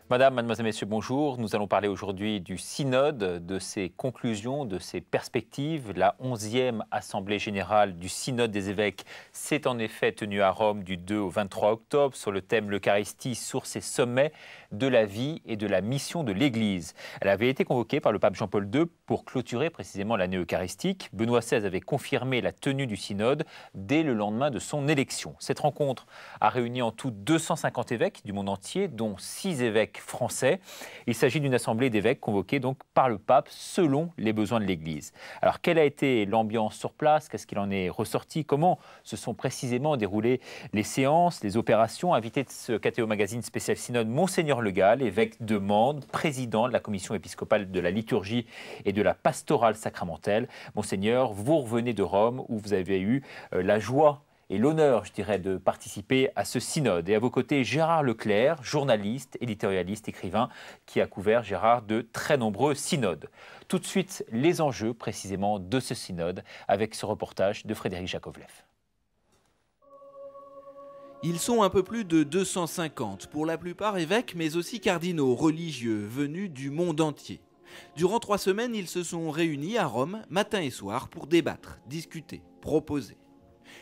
Madame, mademoiselle, messieurs, bonjour. Nous allons parler aujourd'hui du synode, de ses conclusions, de ses perspectives. La 11e Assemblée générale du synode des évêques s'est en effet tenue à Rome du 2 au 23 octobre sur le thème l'Eucharistie, source et sommet de la vie et de la mission de l'Église. Elle avait été convoquée par le pape Jean-Paul II pour clôturer précisément l'année eucharistique. Benoît XVI avait confirmé la tenue du synode dès le lendemain de son élection. Cette rencontre a réuni en tout 250 évêques du monde entier, dont 6 évêques français. Il s'agit d'une assemblée d'évêques convoquée donc par le pape selon les besoins de l'Église. Alors, quelle a été l'ambiance sur place? Qu'est-ce qu'il en est ressorti? Comment se sont précisément déroulées les séances, les opérations? Invité de ce KTO Magazine spécial synode, Monseigneur Le Gall, évêque de Mende, président de la commission épiscopale de la liturgie et de la pastorale sacramentelle. Monseigneur, vous revenez de Rome où vous avez eu la joie et l'honneur, je dirais, de participer à ce synode. Et à vos côtés, Gérard Leclerc, journaliste, éditorialiste, écrivain, qui a couvert, Gérard, de très nombreux synodes. Tout de suite, les enjeux précisément de ce synode avec ce reportage de Frédéric Jakovlev. Ils sont un peu plus de 250, pour la plupart évêques, mais aussi cardinaux religieux venus du monde entier. Durant 3 semaines, ils se sont réunis à Rome, matin et soir, pour débattre, discuter, proposer.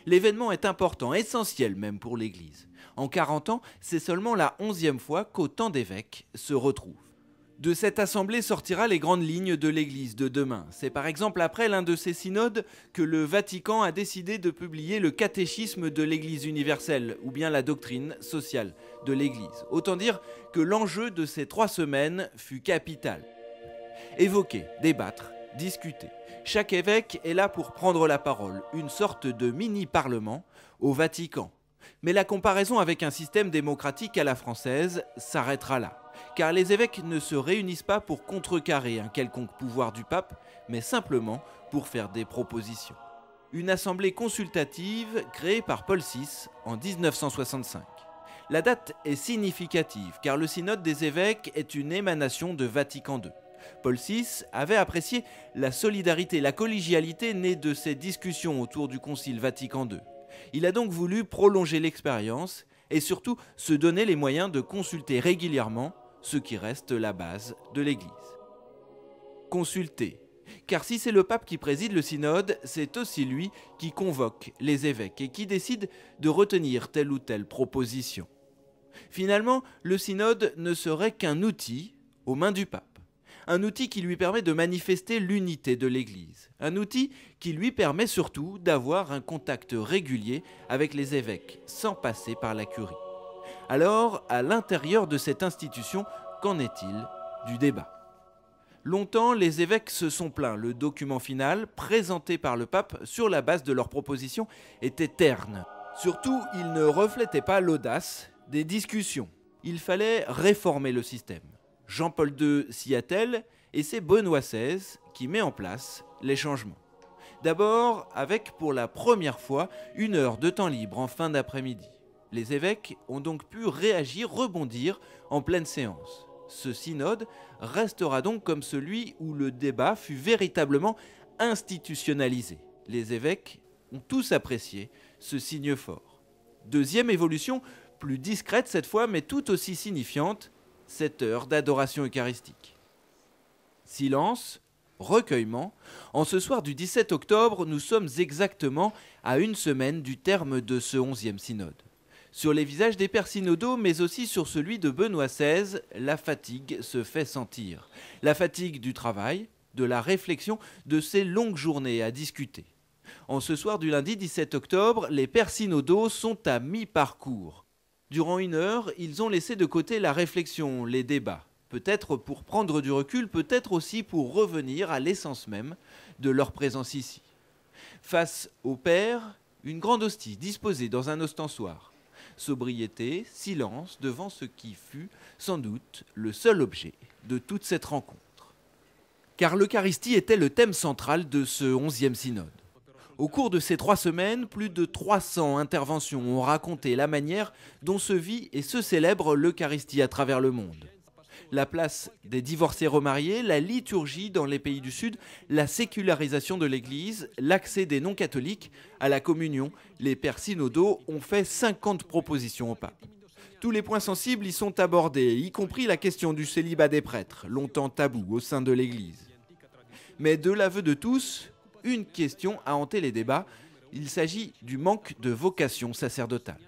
L'événement est important, essentiel même pour l'Église. En 40 ans, c'est seulement la 11e fois qu'autant d'évêques se retrouvent. De cette assemblée sortira les grandes lignes de l'Église de demain. C'est par exemple après l'un de ces synodes que le Vatican a décidé de publier le catéchisme de l'Église universelle, ou bien la doctrine sociale de l'Église. Autant dire que l'enjeu de ces 3 semaines fut capital. Évoquer, débattre, discuter. Chaque évêque est là pour prendre la parole, une sorte de mini-parlement au Vatican. Mais la comparaison avec un système démocratique à la française s'arrêtera là, car les évêques ne se réunissent pas pour contrecarrer un quelconque pouvoir du pape, mais simplement pour faire des propositions. Une assemblée consultative créée par Paul VI en 1965. La date est significative, car le synode des évêques est une émanation de Vatican II. Paul VI avait apprécié la solidarité, la collégialité née de ces discussions autour du Concile Vatican II. Il a donc voulu prolonger l'expérience et surtout se donner les moyens de consulter régulièrement ce qui reste la base de l'Église. Consulter. Car si c'est le pape qui préside le synode, c'est aussi lui qui convoque les évêques et qui décide de retenir telle ou telle proposition. Finalement, le synode ne serait qu'un outil aux mains du pape. Un outil qui lui permet de manifester l'unité de l'Église. Un outil qui lui permet surtout d'avoir un contact régulier avec les évêques, sans passer par la curie. Alors, à l'intérieur de cette institution, qu'en est-il du débat? Longtemps, les évêques se sont plaints. Le document final, présenté par le pape sur la base de leurs propositions, était terne. Surtout, il ne reflétait pas l'audace des discussions. Il fallait réformer le système. Jean-Paul II s'y attelle et c'est Benoît XVI qui met en place les changements. D'abord avec pour la première fois 1 heure de temps libre en fin d'après-midi. Les évêques ont donc pu réagir, rebondir en pleine séance. Ce synode restera donc comme celui où le débat fut véritablement institutionnalisé. Les évêques ont tous apprécié ce signe fort. Deuxième évolution, plus discrète cette fois mais tout aussi signifiante, cette heure d'adoration eucharistique. Silence, recueillement. En ce soir du 17 octobre, nous sommes exactement à 1 semaine du terme de ce 11e synode. Sur les visages des pères synodaux, mais aussi sur celui de Benoît XVI, la fatigue se fait sentir. La fatigue du travail, de la réflexion, de ces longues journées à discuter. En ce soir du lundi 17 octobre, les pères synodaux sont à mi-parcours. Durant 1 heure, ils ont laissé de côté la réflexion, les débats. Peut-être pour prendre du recul, peut-être aussi pour revenir à l'essence même de leur présence ici. Face au Père, une grande hostie disposée dans un ostensoir. Sobriété, silence devant ce qui fut, sans doute, le seul objet de toute cette rencontre. Car l'Eucharistie était le thème central de ce 11e synode. Au cours de ces 3 semaines, plus de 300 interventions ont raconté la manière dont se vit et se célèbre l'Eucharistie à travers le monde. La place des divorcés remariés, la liturgie dans les pays du Sud, la sécularisation de l'Église, l'accès des non-catholiques à la communion, les pères synodaux ont fait 50 propositions au pape. Tous les points sensibles y sont abordés, y compris la question du célibat des prêtres, longtemps tabou au sein de l'Église. Mais de l'aveu de tous, une question a hanté les débats, il s'agit du manque de vocation sacerdotale.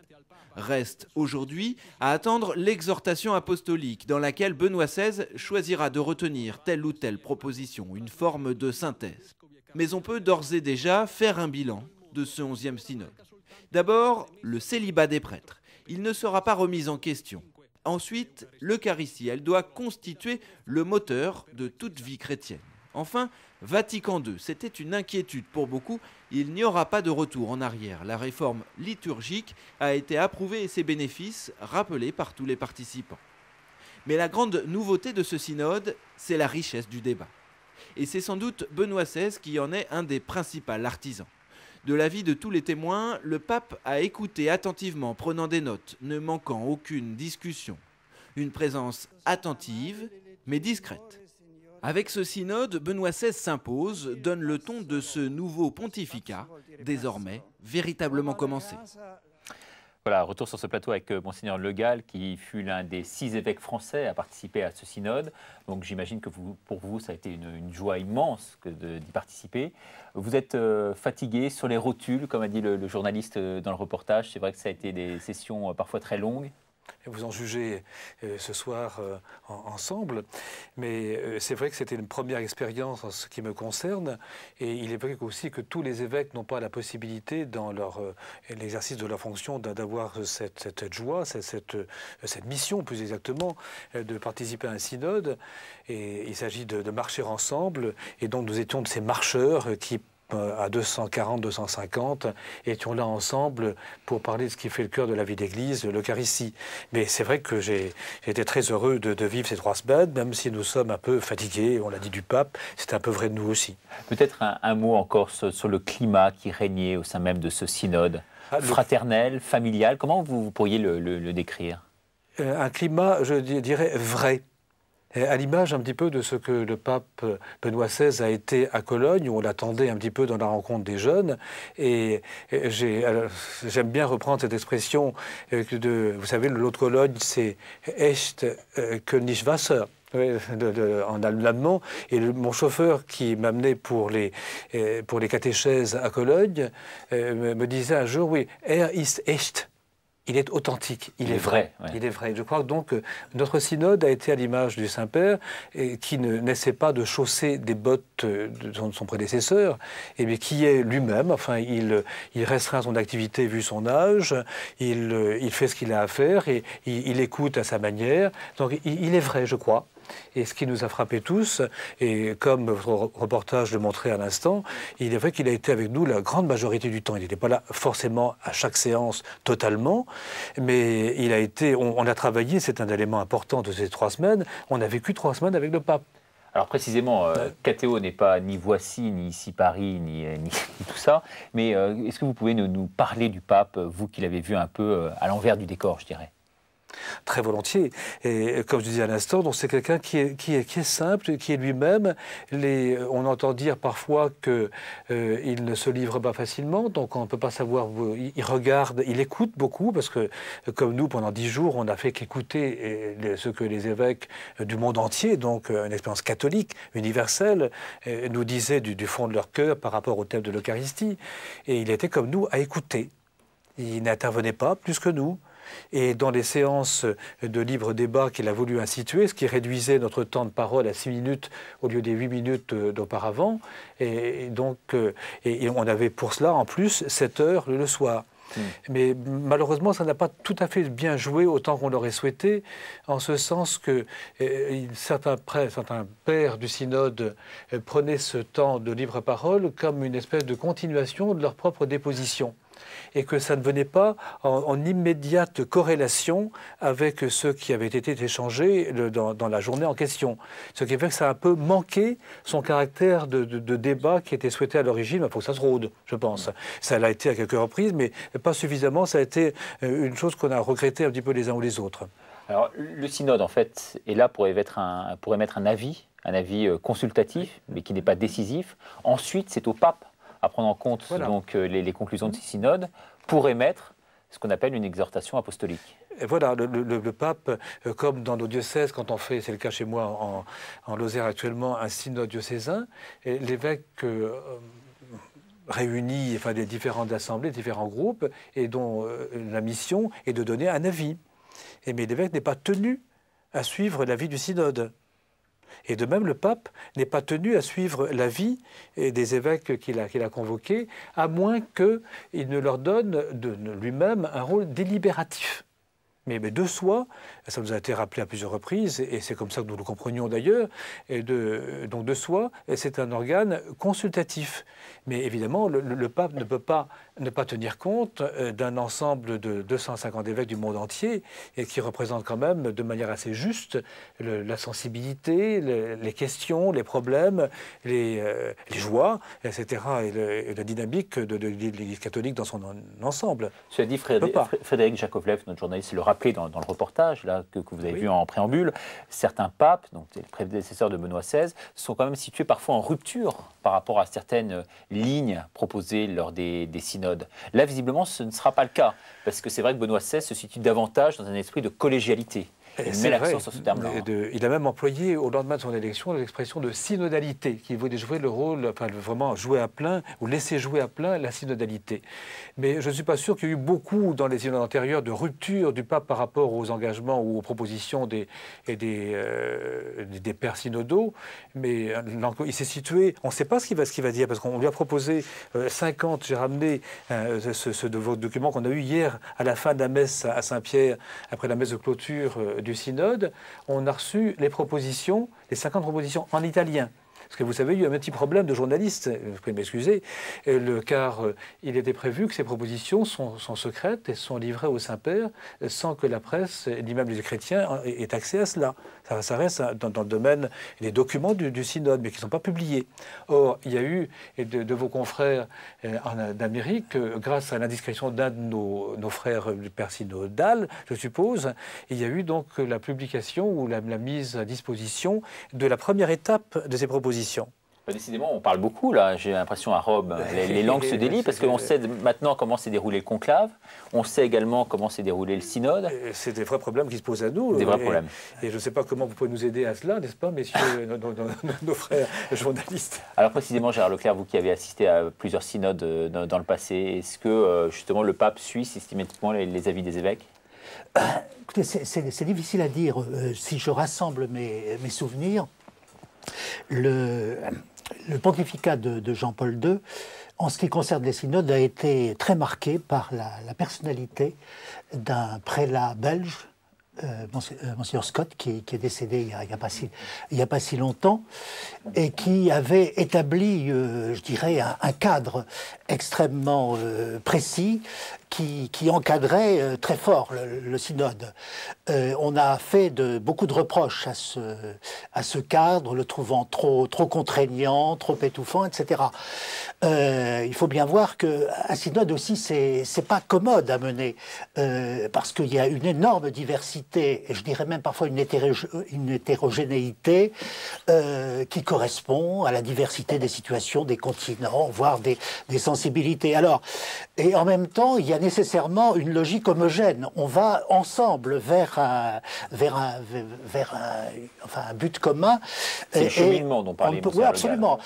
Reste aujourd'hui à attendre l'exhortation apostolique dans laquelle Benoît XVI choisira de retenir telle ou telle proposition, une forme de synthèse. Mais on peut d'ores et déjà faire un bilan de ce 11e synode. D'abord, le célibat des prêtres. Il ne sera pas remis en question. Ensuite, l'Eucharistie, elle doit constituer le moteur de toute vie chrétienne. Enfin, Vatican II, c'était une inquiétude pour beaucoup, il n'y aura pas de retour en arrière. La réforme liturgique a été approuvée et ses bénéfices rappelés par tous les participants. Mais la grande nouveauté de ce synode, c'est la richesse du débat. Et c'est sans doute Benoît XVI qui en est un des principaux artisans. De l'avis de tous les témoins, le pape a écouté attentivement, prenant des notes, ne manquant aucune discussion. Une présence attentive, mais discrète. Avec ce synode, Benoît XVI s'impose, donne le ton de ce nouveau pontificat, désormais véritablement commencé. Voilà, retour sur ce plateau avec Monseigneur Le Gall, qui fut l'un des 6 évêques français à participer à ce synode. Donc j'imagine que pour vous, ça a été une joie immense d'y participer. Vous êtes fatigué sur les rotules, comme a dit le journaliste dans le reportage. C'est vrai que ça a été des sessions parfois très longues. Vous en jugez ce soir ensemble, mais c'est vrai que c'était une première expérience en ce qui me concerne, et il est vrai aussi que tous les évêques n'ont pas la possibilité dans l'exercice de leur fonction d'avoir cette joie, cette mission plus exactement, de participer à un synode, et il s'agit de marcher ensemble, et donc nous étions de ces marcheurs qui à 240, 250, étions là ensemble pour parler de ce qui fait le cœur de la vie d'Église, de l'Eucharistie. Mais c'est vrai que j'ai été très heureux de vivre ces 3 semaines, même si nous sommes un peu fatigués, on l'a dit du pape, c'est un peu vrai de nous aussi. Peut-être un mot encore sur le climat qui régnait au sein même de ce synode, fraternel, familial, comment vous pourriez le décrire? Un climat, je dirais, vrai. À l'image un petit peu de ce que le pape Benoît XVI a été à Cologne, où on l'attendait un petit peu dans la rencontre des jeunes. Et j'aime bien reprendre cette expression vous savez, l'autre Cologne, c'est Echt Königswasser. En allemand, et mon chauffeur qui m'amenait pour les catéchèses à Cologne me disait un jour, oui, ist echt. Il est authentique, il est vrai. Ouais. Il est vrai. Je crois donc que notre synode a été à l'image du Saint-Père, qui ne naissait pas de chausser des bottes de son prédécesseur, et qui est lui-même. Enfin, il restreint son activité vu son âge, il fait ce qu'il a à faire, et il écoute à sa manière. Donc il est vrai, je crois. Et ce qui nous a frappés tous, et comme votre reportage le montrait à l'instant, il est vrai qu'il a été avec nous la grande majorité du temps. Il n'était pas là forcément à chaque séance totalement, mais il a été, on a travaillé, c'est un élément important de ces 3 semaines, on a vécu 3 semaines avec le pape. Alors précisément, KTO n'est pas ni Voici, ni Ici Paris, ni tout ça, mais est-ce que vous pouvez nous parler du pape, vous qui l'avez vu un peu à l'envers du décor, je dirais? Très volontiers. Et comme je disais à l'instant, donc c'est quelqu'un qui est simple, qui est lui-même. On entend dire parfois qu'il ne se livre pas facilement, donc on ne peut pas savoir. Il regarde, il écoute beaucoup, parce que comme nous, pendant 10 jours, on n'a fait qu'écouter ce que les évêques du monde entier, donc une expérience catholique, universelle, nous disaient du fond de leur cœur par rapport au thème de l'Eucharistie. Et il était comme nous à écouter. Il n'intervenait pas plus que nous. Et dans les séances de libre débat qu'il a voulu instituer, ce qui réduisait notre temps de parole à 6 minutes au lieu des 8 minutes d'auparavant, et on avait pour cela en plus 7 heures le soir. Mais malheureusement, ça n'a pas tout à fait bien joué autant qu'on l'aurait souhaité, en ce sens que certains pères du synode prenaient ce temps de libre parole comme une espèce de continuation de leur propre déposition, et que ça ne venait pas en immédiate corrélation avec ce qui avait été échangé dans la journée en question. Ce qui fait que ça a un peu manqué son caractère de débat qui était souhaité à l'origine. Il faut que ça se rôde, je pense. Ça l'a été à quelques reprises, mais pas suffisamment. Ça a été une chose qu'on a regretté un petit peu les uns ou les autres. Alors, le synode, en fait, est là pour émettre un avis consultatif, mais qui n'est pas décisif. Ensuite, c'est au pape à prendre en compte donc, les conclusions de ces synodes pour émettre ce qu'on appelle une exhortation apostolique. Et voilà, le pape, comme dans nos diocèses, quand on fait, c'est le cas chez moi en Lozère actuellement, un synode diocésain, l'évêque réunit enfin, des différentes assemblées, différents groupes, et dont la mission est de donner un avis. Mais l'évêque n'est pas tenu à suivre l'avis du synode. Et de même, le pape n'est pas tenu à suivre l'avis des évêques qu'il a convoqués, à moins qu'il ne leur donne de lui-même un rôle délibératif. Mais de soi, ça nous a été rappelé à plusieurs reprises, et c'est comme ça que nous le comprenions d'ailleurs, donc de soi, c'est un organe consultatif. Mais évidemment, le pape ne peut pas ne pas tenir compte d'un ensemble de 250 évêques du monde entier, et qui représentent quand même de manière assez juste la sensibilité, les questions, les problèmes, les joies, etc., et la dynamique de l'Église catholique dans son ensemble. Cela dit, Frédéric Jakovlev, notre journaliste, le rappelait dans le reportage là, que vous avez vu en préambule, certains papes, donc les prédécesseurs de Benoît XVI, sont quand même situés parfois en rupture par rapport à certaines lignes proposées lors des synodes. Là, visiblement, ce ne sera pas le cas, parce que c'est vrai que Benoît XVI se situe davantage dans un esprit de collégialité. Il met l'accent sur ce terme-là. Il a même employé, au lendemain de son élection, l'expression de synodalité, qui voulait jouer le rôle, enfin vraiment jouer à plein, ou laisser jouer à plein la synodalité. Mais je ne suis pas sûr qu'il y ait eu beaucoup, dans les synodes antérieurs, de rupture du pape par rapport aux engagements ou aux propositions des pères synodaux. Mais il s'est situé, on ne sait pas ce qu'il va dire, parce qu'on lui a proposé 50, j'ai ramené ce document qu'on a eu hier à la fin de la messe à Saint-Pierre, après la messe de clôture du synode, on a reçu les propositions, les 50 propositions en italien. Parce que vous savez, il y a eu un petit problème de journaliste, vous pouvez m'excuser, car il était prévu que ces propositions sont secrètes et sont livrées au Saint-Père sans que la presse, ni même les chrétiens, aient accès à cela. Ça reste dans le domaine des documents du synode, mais qui ne sont pas publiés. Or, il y a eu de vos confrères d'Amérique, grâce à l'indiscrétion d'un de nos frères du père synodal, je suppose, il y a eu donc la publication ou la mise à disposition de la première étape de ces propositions. Décidément, on parle beaucoup, là, j'ai l'impression, à Rome. Les langues se délient, parce qu'on sait maintenant comment s'est déroulé le conclave, on sait également comment s'est déroulé le synode. C'est des vrais problèmes qui se posent à nous. Des vrais problèmes. Et je ne sais pas comment vous pouvez nous aider à cela, n'est-ce pas, messieurs, nos frères journalistes. Alors précisément, Gérard Leclerc, vous qui avez assisté à plusieurs synodes dans le passé, est-ce que, justement, le pape suit systématiquement les avis des évêques ? Écoutez, c'est difficile à dire. Si je rassemble mes souvenirs, le pontificat de Jean-Paul II, en ce qui concerne les synodes, a été très marqué par la personnalité d'un prélat belge, Monsieur Scott, qui est décédé il n'y a pas si longtemps, et qui avait établi, je dirais, un cadre extrêmement précis qui encadrait très fort le synode. On a fait beaucoup de reproches à ce cadre, le trouvant trop contraignant, trop étouffant, etc. Il faut bien voir qu'un synode aussi, c'est pas commode à mener, parce qu'il y a une énorme diversité, et je dirais même parfois une hétérogénéité qui correspond à la diversité des situations, des continents, voire des sensibilités. Alors, et en même temps, il y a nécessairement une logique homogène. On va ensemble vers un but commun. C'est le cheminement dont parlait Oui, absolument.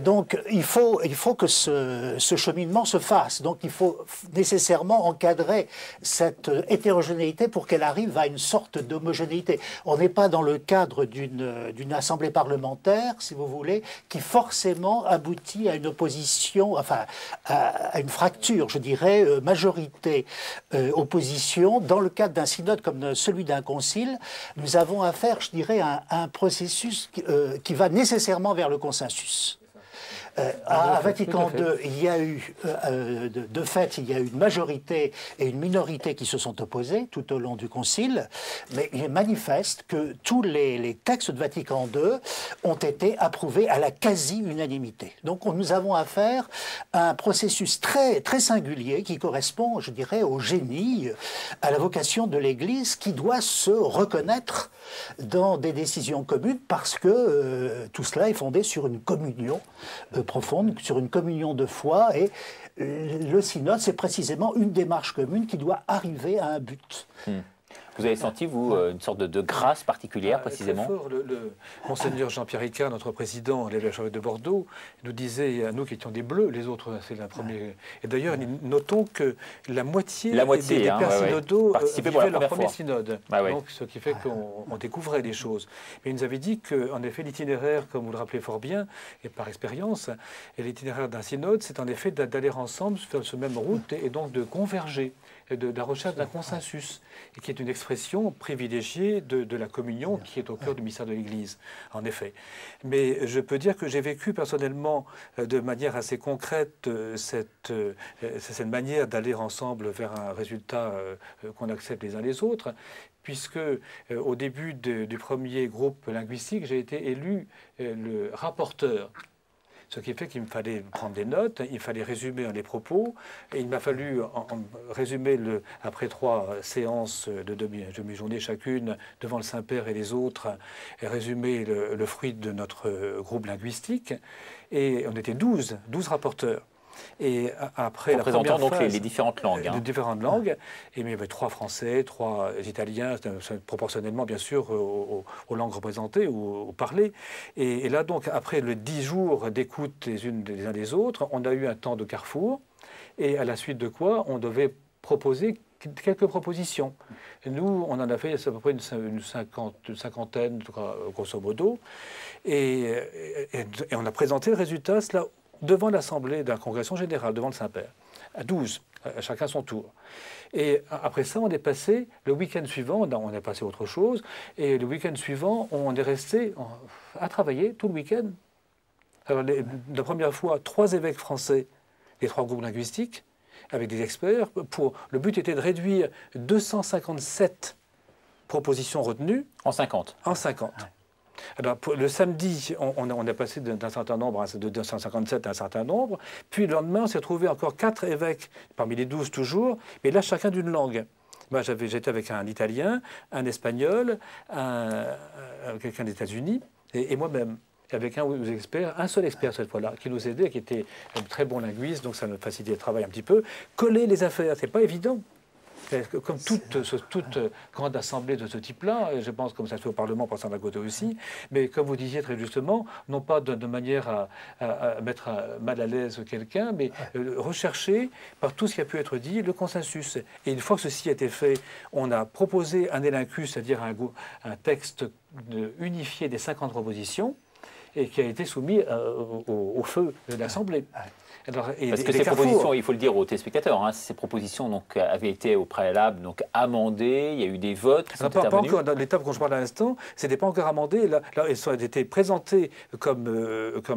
Donc, il faut que ce cheminement se fasse. Donc, il faut nécessairement encadrer cette hétérogénéité pour qu'elle arrive à une sorte d'homogénéité. On n'est pas dans le cadre d'une assemblée parlementaire, si vous voulez, qui forcément aboutit à une opposition, enfin, à une fracture, je dirais, majorité-opposition. Dans le cadre d'un synode comme celui d'un concile, nous avons affaire, je dirais, à un processus qui va nécessairement vers le consensus. À Vatican II, il y a eu, de fait, il y a eu une majorité et une minorité qui se sont opposés tout au long du Concile, mais il est manifeste que tous les textes de Vatican II ont été approuvés à la quasi-unanimité. Donc nous avons affaire à un processus très, très singulier qui correspond, je dirais, au génie, à la vocation de l'Église qui doit se reconnaître dans des décisions communes parce que tout cela est fondé sur une communion profonde, sur une communion de foi, et le synode, c'est précisément une démarche commune qui doit arriver à un but. Vous avez senti, vous, une sorte de grâce particulière, précisément? Très fort. Le Monseigneur Jean-Pierre Ricard, notre président, l'évêque de Bordeaux, nous disait, à nous qui étions des Bleus, les autres, c'est la première. Et d'ailleurs, notons que la moitié des pères synodaux vivaient leur premier synode. Donc, ce qui fait qu'on découvrait des choses. Mais il nous avait dit qu'en effet, l'itinéraire, comme vous le rappelez fort bien, et par expérience, l'itinéraire d'un synode, c'est en effet d'aller ensemble sur ce même route et donc de converger, de la recherche d'un consensus, et qui est une expression privilégiée de la communion qui est au cœur du mystère de l'Église, en effet. Mais je peux dire que j'ai vécu personnellement de manière assez concrète cette manière d'aller ensemble vers un résultat qu'on accepte les uns les autres, puisque au début du premier groupe linguistique, j'ai été élu le rapporteur. Ce qui fait qu'il me fallait prendre des notes, il fallait résumer les propos, et il m'a fallu résumer, après 3 séances de demi-journée chacune, devant le Saint-Père et les autres, et résumer le fruit de notre groupe linguistique. Et on était 12 rapporteurs. Et après la première donc phase, les différentes langues. Les différentes langues. Et il y avait 3 Français, 3 Italiens, proportionnellement bien sûr aux langues représentées ou aux parlées. Et là donc, après le 10 jours d'écoute les uns des autres, on a eu un temps de carrefour. Et à la suite de quoi, on devait proposer quelques propositions. Et nous, on en a fait à peu près une cinquantaine, grosso modo. Et on a présenté le résultat, cela devant l'Assemblée de la Congrégation Générale, devant le Saint-Père, à 12, à chacun son tour. Et après ça, on est passé, le week-end suivant, on est passé à autre chose, et le week-end suivant, on est resté à travailler tout le week-end. Alors, la première fois, 3 évêques français, les 3 groupes linguistiques, avec des experts, le but était de réduire 257 propositions retenues. En 50. En 50. Alors, le samedi, on a passé d'un certain nombre, de 257 à un certain nombre. Puis le lendemain, on s'est trouvé encore 4 évêques, parmi les 12 toujours, mais là, chacun d'une langue. Moi, j'étais avec un Italien, un Espagnol, quelqu'un des États-Unis, et moi-même. Avec un seul expert cette fois-là, qui nous aidait, qui était un très bon linguiste, donc ça nous facilitait le travail un petit peu. Coller les affaires, c'est pas évident. Comme toute grande assemblée de ce type-là, je pense comme ça se fait au Parlement, par exemple à côté aussi, mais comme vous disiez très justement, non pas de manière à mettre mal à l'aise quelqu'un, mais rechercher par tout ce qui a pu être dit le consensus. Et une fois que ceci a été fait, on a proposé un élincus, c'est-à-dire un texte unifié des 50 propositions, et qui a été soumis au feu de l'Assemblée. Parce que ces propositions, il faut le dire aux téléspectateurs, hein, ces propositions donc, avaient été au préalable donc, amendées, il y a eu des votes qui sont intervenus. Pas encore, dans l'étape dont je parle à l'instant, ce n'était pas encore amendé. Là, elles ont été présentées comme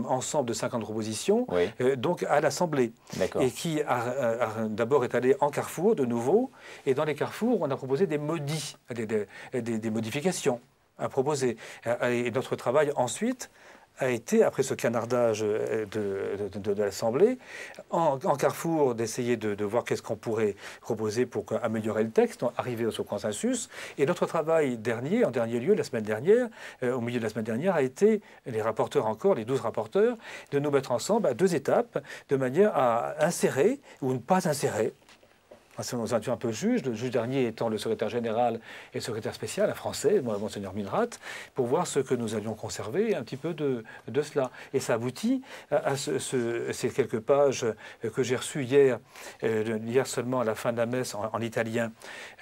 ensemble de 50 propositions, donc à l'Assemblée. Et qui d'abord est allé en carrefour de nouveau. Et dans les carrefours, on a proposé des modifications à proposer. Et notre travail ensuite a été, après ce canardage de l'Assemblée, en carrefour d'essayer de voir qu'est-ce qu'on pourrait proposer pour améliorer le texte, arriver au consensus. Et notre travail en dernier lieu, la semaine dernière, au milieu de la semaine dernière, a été, les rapporteurs encore, les 12 rapporteurs, de nous mettre ensemble à 2 étapes, de manière à insérer ou ne pas insérer. Nous étions un peu juges, le juge dernier étant le secrétaire général et le secrétaire spécial, un Français, Monseigneur Minrat, pour voir ce que nous allions conserver, un petit peu de cela. Et ça aboutit à ces quelques pages que j'ai reçues hier seulement à la fin de la messe en italien,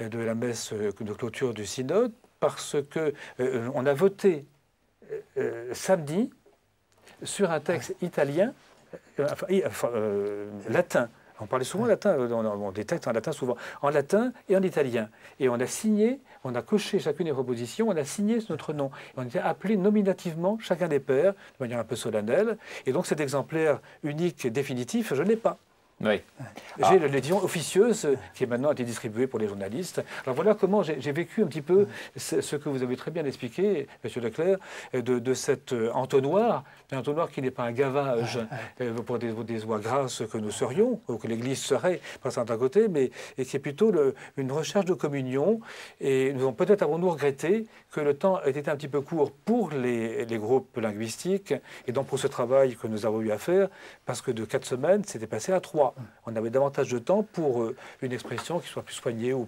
de la messe de clôture du synode, parce qu'on a voté samedi sur un texte italien, latin. On parlait souvent latin, des textes en latin souvent, en latin et en italien. Et on a signé, on a coché chacune des propositions, on a signé notre nom. On était appelés nominativement chacun des pairs, de manière un peu solennelle. Et donc cet exemplaire unique, définitif, je ne l'ai pas. Oui. J'ai l'édition officieuse qui est maintenant été distribuée pour les journalistes. Alors voilà comment j'ai vécu un petit peu ce que vous avez très bien expliqué, M. Leclerc, de cet entonnoir, un entonnoir qui n'est pas un gavage pour des oies grasses que nous serions, ou que l'Église serait, par certains côtés, mais qui est plutôt une recherche de communion. Et peut-être avons-nous regretté que le temps ait été un petit peu court pour les groupes linguistiques, et donc pour ce travail que nous avons eu à faire, parce que de 4 semaines, c'était passé à 3. fois. On avait davantage de temps pour une expression qui soit plus soignée ou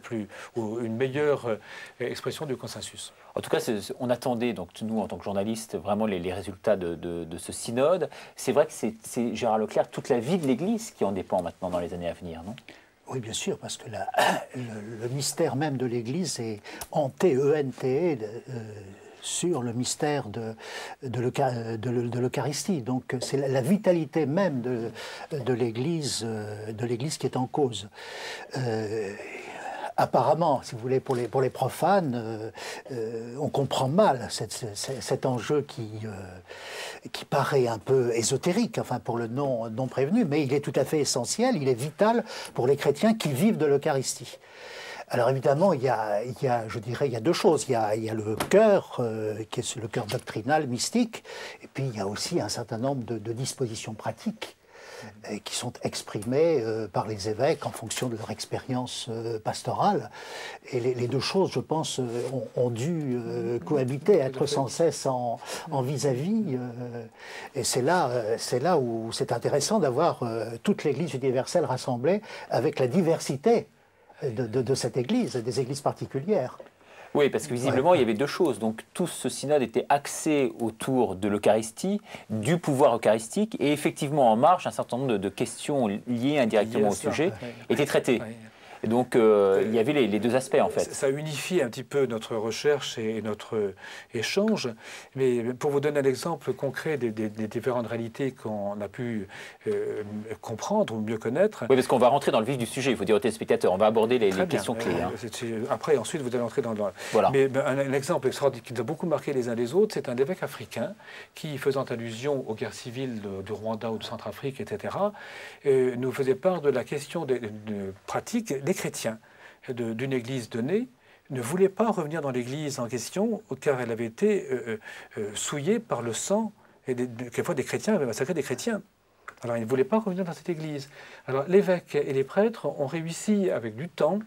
une meilleure expression du consensus. En tout cas, on attendait, donc nous, en tant que journalistes, vraiment les résultats de ce synode. C'est vrai que c'est Gérard Leclerc, toute la vie de l'Église qui en dépend maintenant dans les années à venir, non? Oui, bien sûr, parce que le mystère même de l'Église est hanté, ENTE, sur le mystère de l'Eucharistie. Donc c'est la vitalité même de l'Église qui est en cause. Apparemment, si vous voulez, pour les profanes, on comprend mal cet enjeu qui paraît un peu ésotérique, enfin pour le non prévenu, mais il est tout à fait essentiel, il est vital pour les chrétiens qui vivent de l'Eucharistie. Alors évidemment, je dirais, il y a deux choses. Il y a le cœur, qui est le cœur doctrinal, mystique, et puis il y a aussi un certain nombre de dispositions pratiques qui sont exprimées par les évêques en fonction de leur expérience pastorale. Et les deux choses, je pense, ont dû cohabiter, être sans cesse en vis-à-vis. Et c'est là où c'est intéressant d'avoir toute l'Église universelle rassemblée avec la diversité de cette Église, des églises particulières. Oui, parce que visiblement, il y avait deux choses. Donc, tout ce synode était axé autour de l'Eucharistie, du pouvoir eucharistique, et effectivement, en marge, un certain nombre de questions liées indirectement au sujet étaient traitées. Et donc, il y avait les deux aspects, en fait. Ça unifie un petit peu notre recherche et notre échange. Mais pour vous donner un exemple concret des différentes réalités qu'on a pu comprendre ou mieux connaître... Oui, parce qu'on va rentrer dans le vif du sujet, il faut dire aux téléspectateurs. On va aborder les questions clés. Hein. Après, ensuite, vous allez entrer dans... Voilà. Mais un exemple extraordinaire qui nous a beaucoup marqué les uns les autres, c'est un évêque africain qui, faisant allusion aux guerres civiles du Rwanda ou de Centrafrique, etc., nous faisait part de la question de pratique des chrétiens d'une église donnée ne voulaient pas revenir dans l'église en question car elle avait été souillée par le sang et quelquefois des chrétiens avaient massacré des chrétiens. Alors ils ne voulaient pas revenir dans cette église. Alors l'évêque et les prêtres ont réussi avec du temps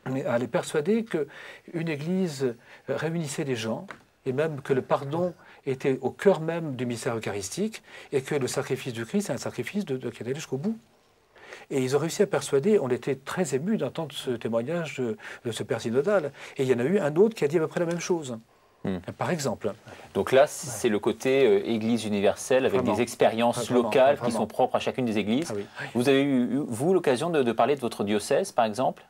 à les persuader qu'une église réunissait les gens et même que le pardon était au cœur même du mystère eucharistique et que le sacrifice du Christ est un sacrifice qui allait jusqu'au bout. Et ils ont réussi à persuader, on était très émus d'entendre ce témoignage de ce père synodal. Et il y en a eu un autre qui a dit à peu près la même chose, par exemple. Donc là, c'est le côté Église universelle avec des expériences locales qui sont propres à chacune des églises. Ah oui. Vous avez eu, vous, l'occasion de parler de votre diocèse, par exemple ?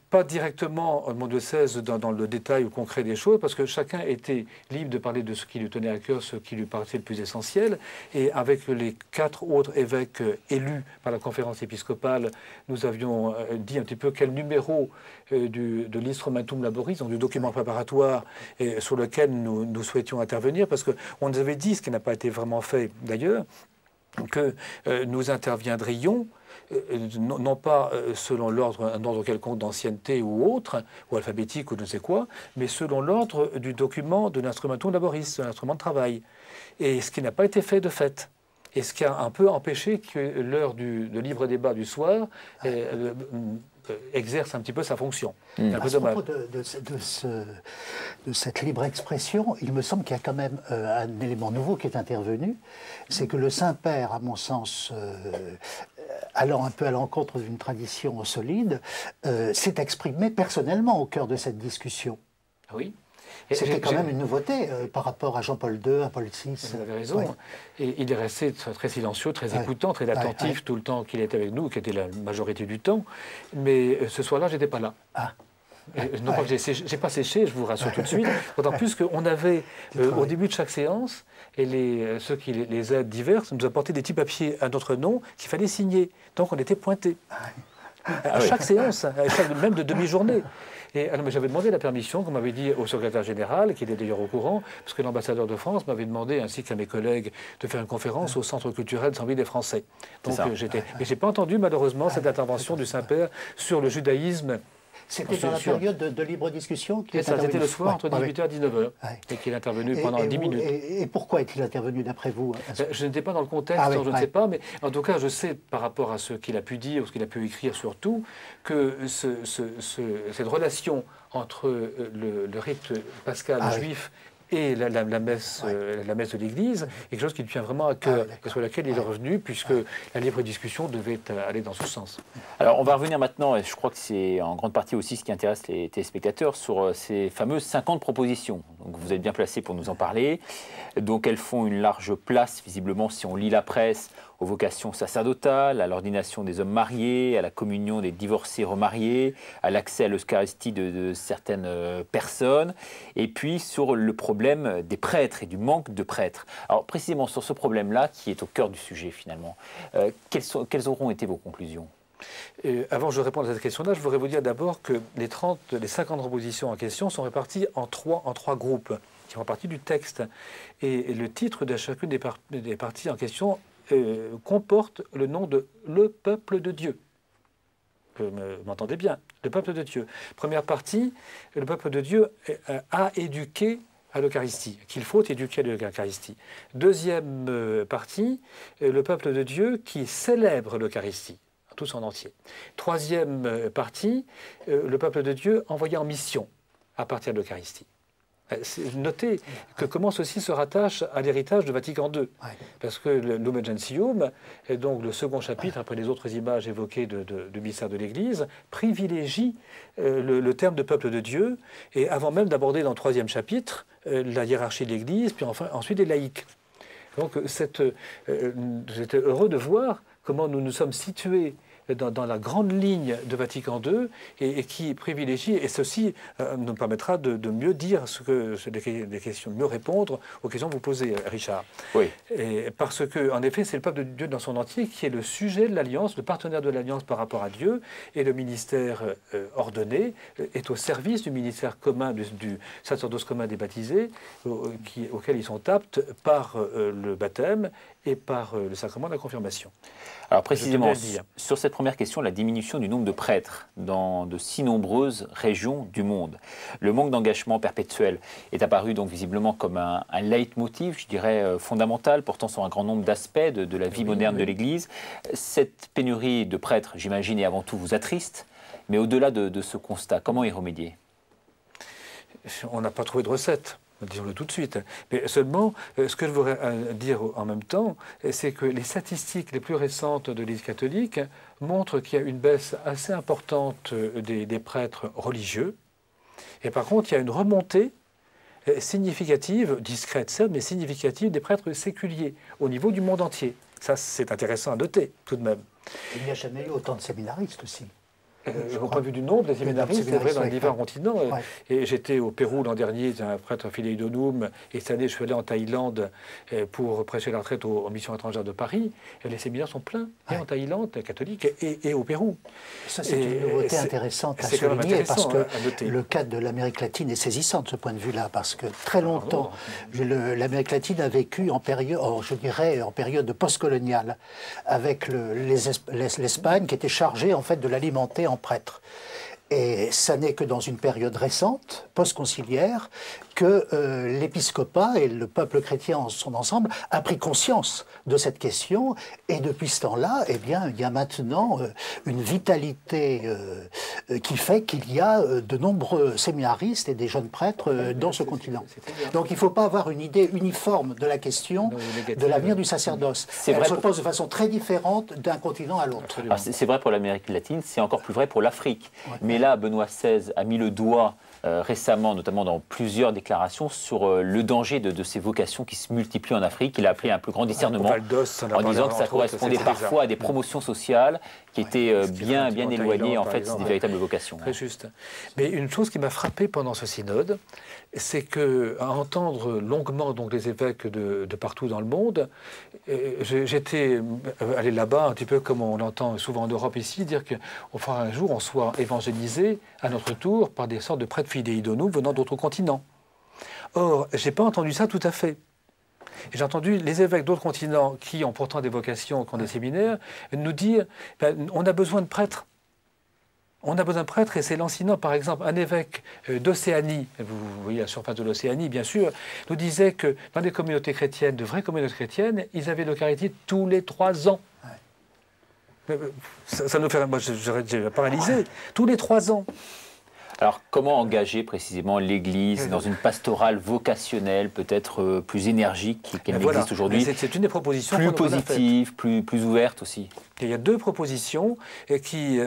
Pas directement mon diocèse dans le détail ou concret des choses, parce que chacun était libre de parler de ce qui lui tenait à cœur, ce qui lui paraissait le plus essentiel. Et avec les 4 autres évêques élus par la conférence épiscopale, nous avions dit un petit peu quel numéro de l'Instrumentum Laboris, donc du document préparatoire sur lequel nous souhaitions intervenir, parce qu'on nous avait dit, ce qui n'a pas été vraiment fait d'ailleurs, que nous interviendrions non pas selon un ordre quelconque d'ancienneté ou autre, ou alphabétique ou je ne sais quoi, mais selon l'ordre du document de l'instrumentum laboris, de l'instrument de travail. Et ce qui n'a pas été fait de fait. Et ce qui a un peu empêché que l'heure de libre débat du soir exerce un petit peu sa fonction. À propos de cette libre expression, il me semble qu'il y a quand même un élément nouveau qui est intervenu, c'est que le Saint-Père, à mon sens, allant un peu à l'encontre d'une tradition solide, s'est exprimé personnellement au cœur de cette discussion. Oui. C'était quand même une nouveauté par rapport à Jean-Paul II, à Paul VI. Vous avez raison. Ouais. Et il est resté très silencieux, très écoutant, très attentif tout le temps qu'il était avec nous, qui était la majorité du temps. Mais ce soir-là, je n'étais pas là. Non pas que j'ai pas séché, je vous rassure tout de suite. D'autant plus qu'on avait, au début de chaque séance, et ceux qui les aident diverses nous apportaient des petits papiers à notre nom qu'il fallait signer. Donc on était pointés. À chaque séance, même de demi-journée. Et alors, j'avais demandé la permission, qu'on m'avait dit au secrétaire général, qui était d'ailleurs au courant, parce que l'ambassadeur de France m'avait demandé, ainsi qu'à mes collègues, de faire une conférence au Centre culturel de Saint-Louis des Français. Donc mais je n'ai pas entendu malheureusement cette intervention du Saint-Père sur le judaïsme. C'était dans la période de libre discussion qu'il est intervenu. C'était le soir entre 18h et 19h, et qu'il est intervenu pendant 10 minutes. Et pourquoi est-il intervenu d'après vous? Je n'étais pas dans le contexte, je ne sais pas, mais en tout cas, je sais par rapport à ce qu'il a pu dire, ou ce qu'il a pu écrire surtout, que cette relation entre le rite pascal juif et la messe de l'Église est quelque chose qui lui tient vraiment à cœur, et sur laquelle il est revenu, puisque la libre discussion devait aller dans ce sens. Alors, on va revenir maintenant, et je crois que c'est en grande partie aussi ce qui intéresse les téléspectateurs, sur ces fameuses 50 propositions. Donc, vous êtes bien placé pour nous en parler. Donc, elles font une large place, visiblement, si on lit la presse, aux vocations sacerdotales, à l'ordination des hommes mariés, à la communion des divorcés remariés, à l'accès à l'Eucharistie de certaines personnes, et puis sur le problème des prêtres et du manque de prêtres. Alors précisément sur ce problème-là, qui est au cœur du sujet finalement, quelles auront été vos conclusions ? Avant que je réponde à cette question-là, je voudrais vous dire d'abord que les 50 propositions en question sont réparties en trois groupes qui font partie du texte. Et le titre de chacune des parties en question comporte le nom de « le peuple de Dieu ». Vous m'entendez bien, le peuple de Dieu. Première partie, le peuple de Dieu a éduqué à l'Eucharistie, qu'il faut éduquer à l'Eucharistie. Deuxième partie, le peuple de Dieu qui célèbre l'Eucharistie, tout son entier. Troisième partie, le peuple de Dieu envoyé en mission à partir de l'Eucharistie. Notez que comment ceci se rattache à l'héritage de Vatican II. Parce que le Lumen Gentium, et donc le second chapitre, après les autres images évoquées du mystère de l'Église, privilégie le terme de peuple de Dieu, et avant même d'aborder dans le troisième chapitre la hiérarchie de l'Église, puis enfin, ensuite les laïcs. Donc j'étais heureux de voir comment nous nous sommes situés dans la grande ligne de Vatican II et qui privilégie, et ceci nous permettra de mieux dire des questions, mieux répondre aux questions que vous posez, Richard. Oui. Et parce que, en effet, c'est le peuple de Dieu dans son entier qui est le sujet de l'alliance, le partenaire de l'alliance par rapport à Dieu, et le ministère ordonné est au service du ministère commun, du sacerdoce commun des baptisés, auquel ils sont aptes par le baptême et par le sacrement de la confirmation. Alors précisément, sur cette première question, la diminution du nombre de prêtres dans de si nombreuses régions du monde. Le manque d'engagement perpétuel est apparu donc visiblement comme un leitmotiv, je dirais, fondamental, portant sur un grand nombre d'aspects de la vie moderne de l'Église. Cette pénurie de prêtres, j'imagine, et avant tout vous attriste, mais au-delà de ce constat, comment y remédier ? On n'a pas trouvé de recette. Disons-le tout de suite. Mais seulement, ce que je voudrais dire en même temps, c'est que les statistiques les plus récentes de l'Église catholique montrent qu'il y a une baisse assez importante des prêtres religieux. Et par contre, il y a une remontée significative, discrète certes, mais significative des prêtres séculiers au niveau du monde entier. Ça, c'est intéressant à noter, tout de même. Il n'y a jamais eu autant de séminaristes aussi. Au point de vue du nombre des séminaristes, c'est vrai dans les différents continents. Ouais. Et j'étais au Pérou l'an dernier, un prêtre Filei Donum, et cette année je suis allé en Thaïlande pour prêcher la retraite aux missions étrangères de Paris. Et les séminaires sont pleins, et en Thaïlande, catholique, et au Pérou. Ça, c'est une nouveauté intéressante à souligner, parce que le cas de l'Amérique latine est saisissant de ce point de vue-là, parce que très longtemps, l'Amérique latine a vécu en période, je dirais, en période postcoloniale, avec l'Espagne qui était chargée en fait de l'alimenter en prêtres. Et ça n'est que dans une période récente, post-conciliaire, que l'épiscopat et le peuple chrétien en son ensemble a pris conscience de cette question. Et depuis ce temps-là, eh bien, il y a maintenant une vitalité qui fait qu'il y a de nombreux séminaristes et des jeunes prêtres dans ce continent. Donc il ne faut pas avoir une idée uniforme de la question de l'avenir du sacerdoce. Elle se pose de façon très différente d'un continent à l'autre. C'est vrai pour l'Amérique latine, c'est encore plus vrai pour l'Afrique. Ouais. Mais là, Benoît XVI a mis le doigt récemment, notamment dans plusieurs déclarations, sur le danger de ces vocations qui se multiplient en Afrique. Il a appelé un plus grand discernement en disant que ça correspondait parfois à des promotions sociales qui étaient bien éloignées en fait des véritables vocations. Très juste. Mais une chose qui m'a frappé pendant ce synode, c'est qu'à entendre longuement donc, les évêques de partout dans le monde, j'étais allé là-bas, un petit peu comme on l'entend souvent en Europe ici, dire qu'on fera un jour, on soit évangélisé à notre tour par des sortes de prêtres Filei Donum venant d'autres continents. Or, je n'ai pas entendu ça tout à fait. J'ai entendu les évêques d'autres continents qui ont pourtant des vocations, qui ont des séminaires, nous dire on a besoin de prêtres. On a besoin de prêtres et c'est lancinant. Par exemple, un évêque d'Océanie, vous voyez la surface de l'Océanie, bien sûr, nous disait que dans des communautés chrétiennes, de vraies communautés chrétiennes, ils avaient l'Eucharistie tous les 3 ans. Ça nous fait... Moi, j'ai paralysé. Tous les 3 ans. Alors, comment engager précisément l'Église dans une pastorale vocationnelle, peut-être plus énergique qu'elle n'existe aujourd'hui? C'est une des propositions plus positive, plus ouverte aussi. Il y a deux propositions qui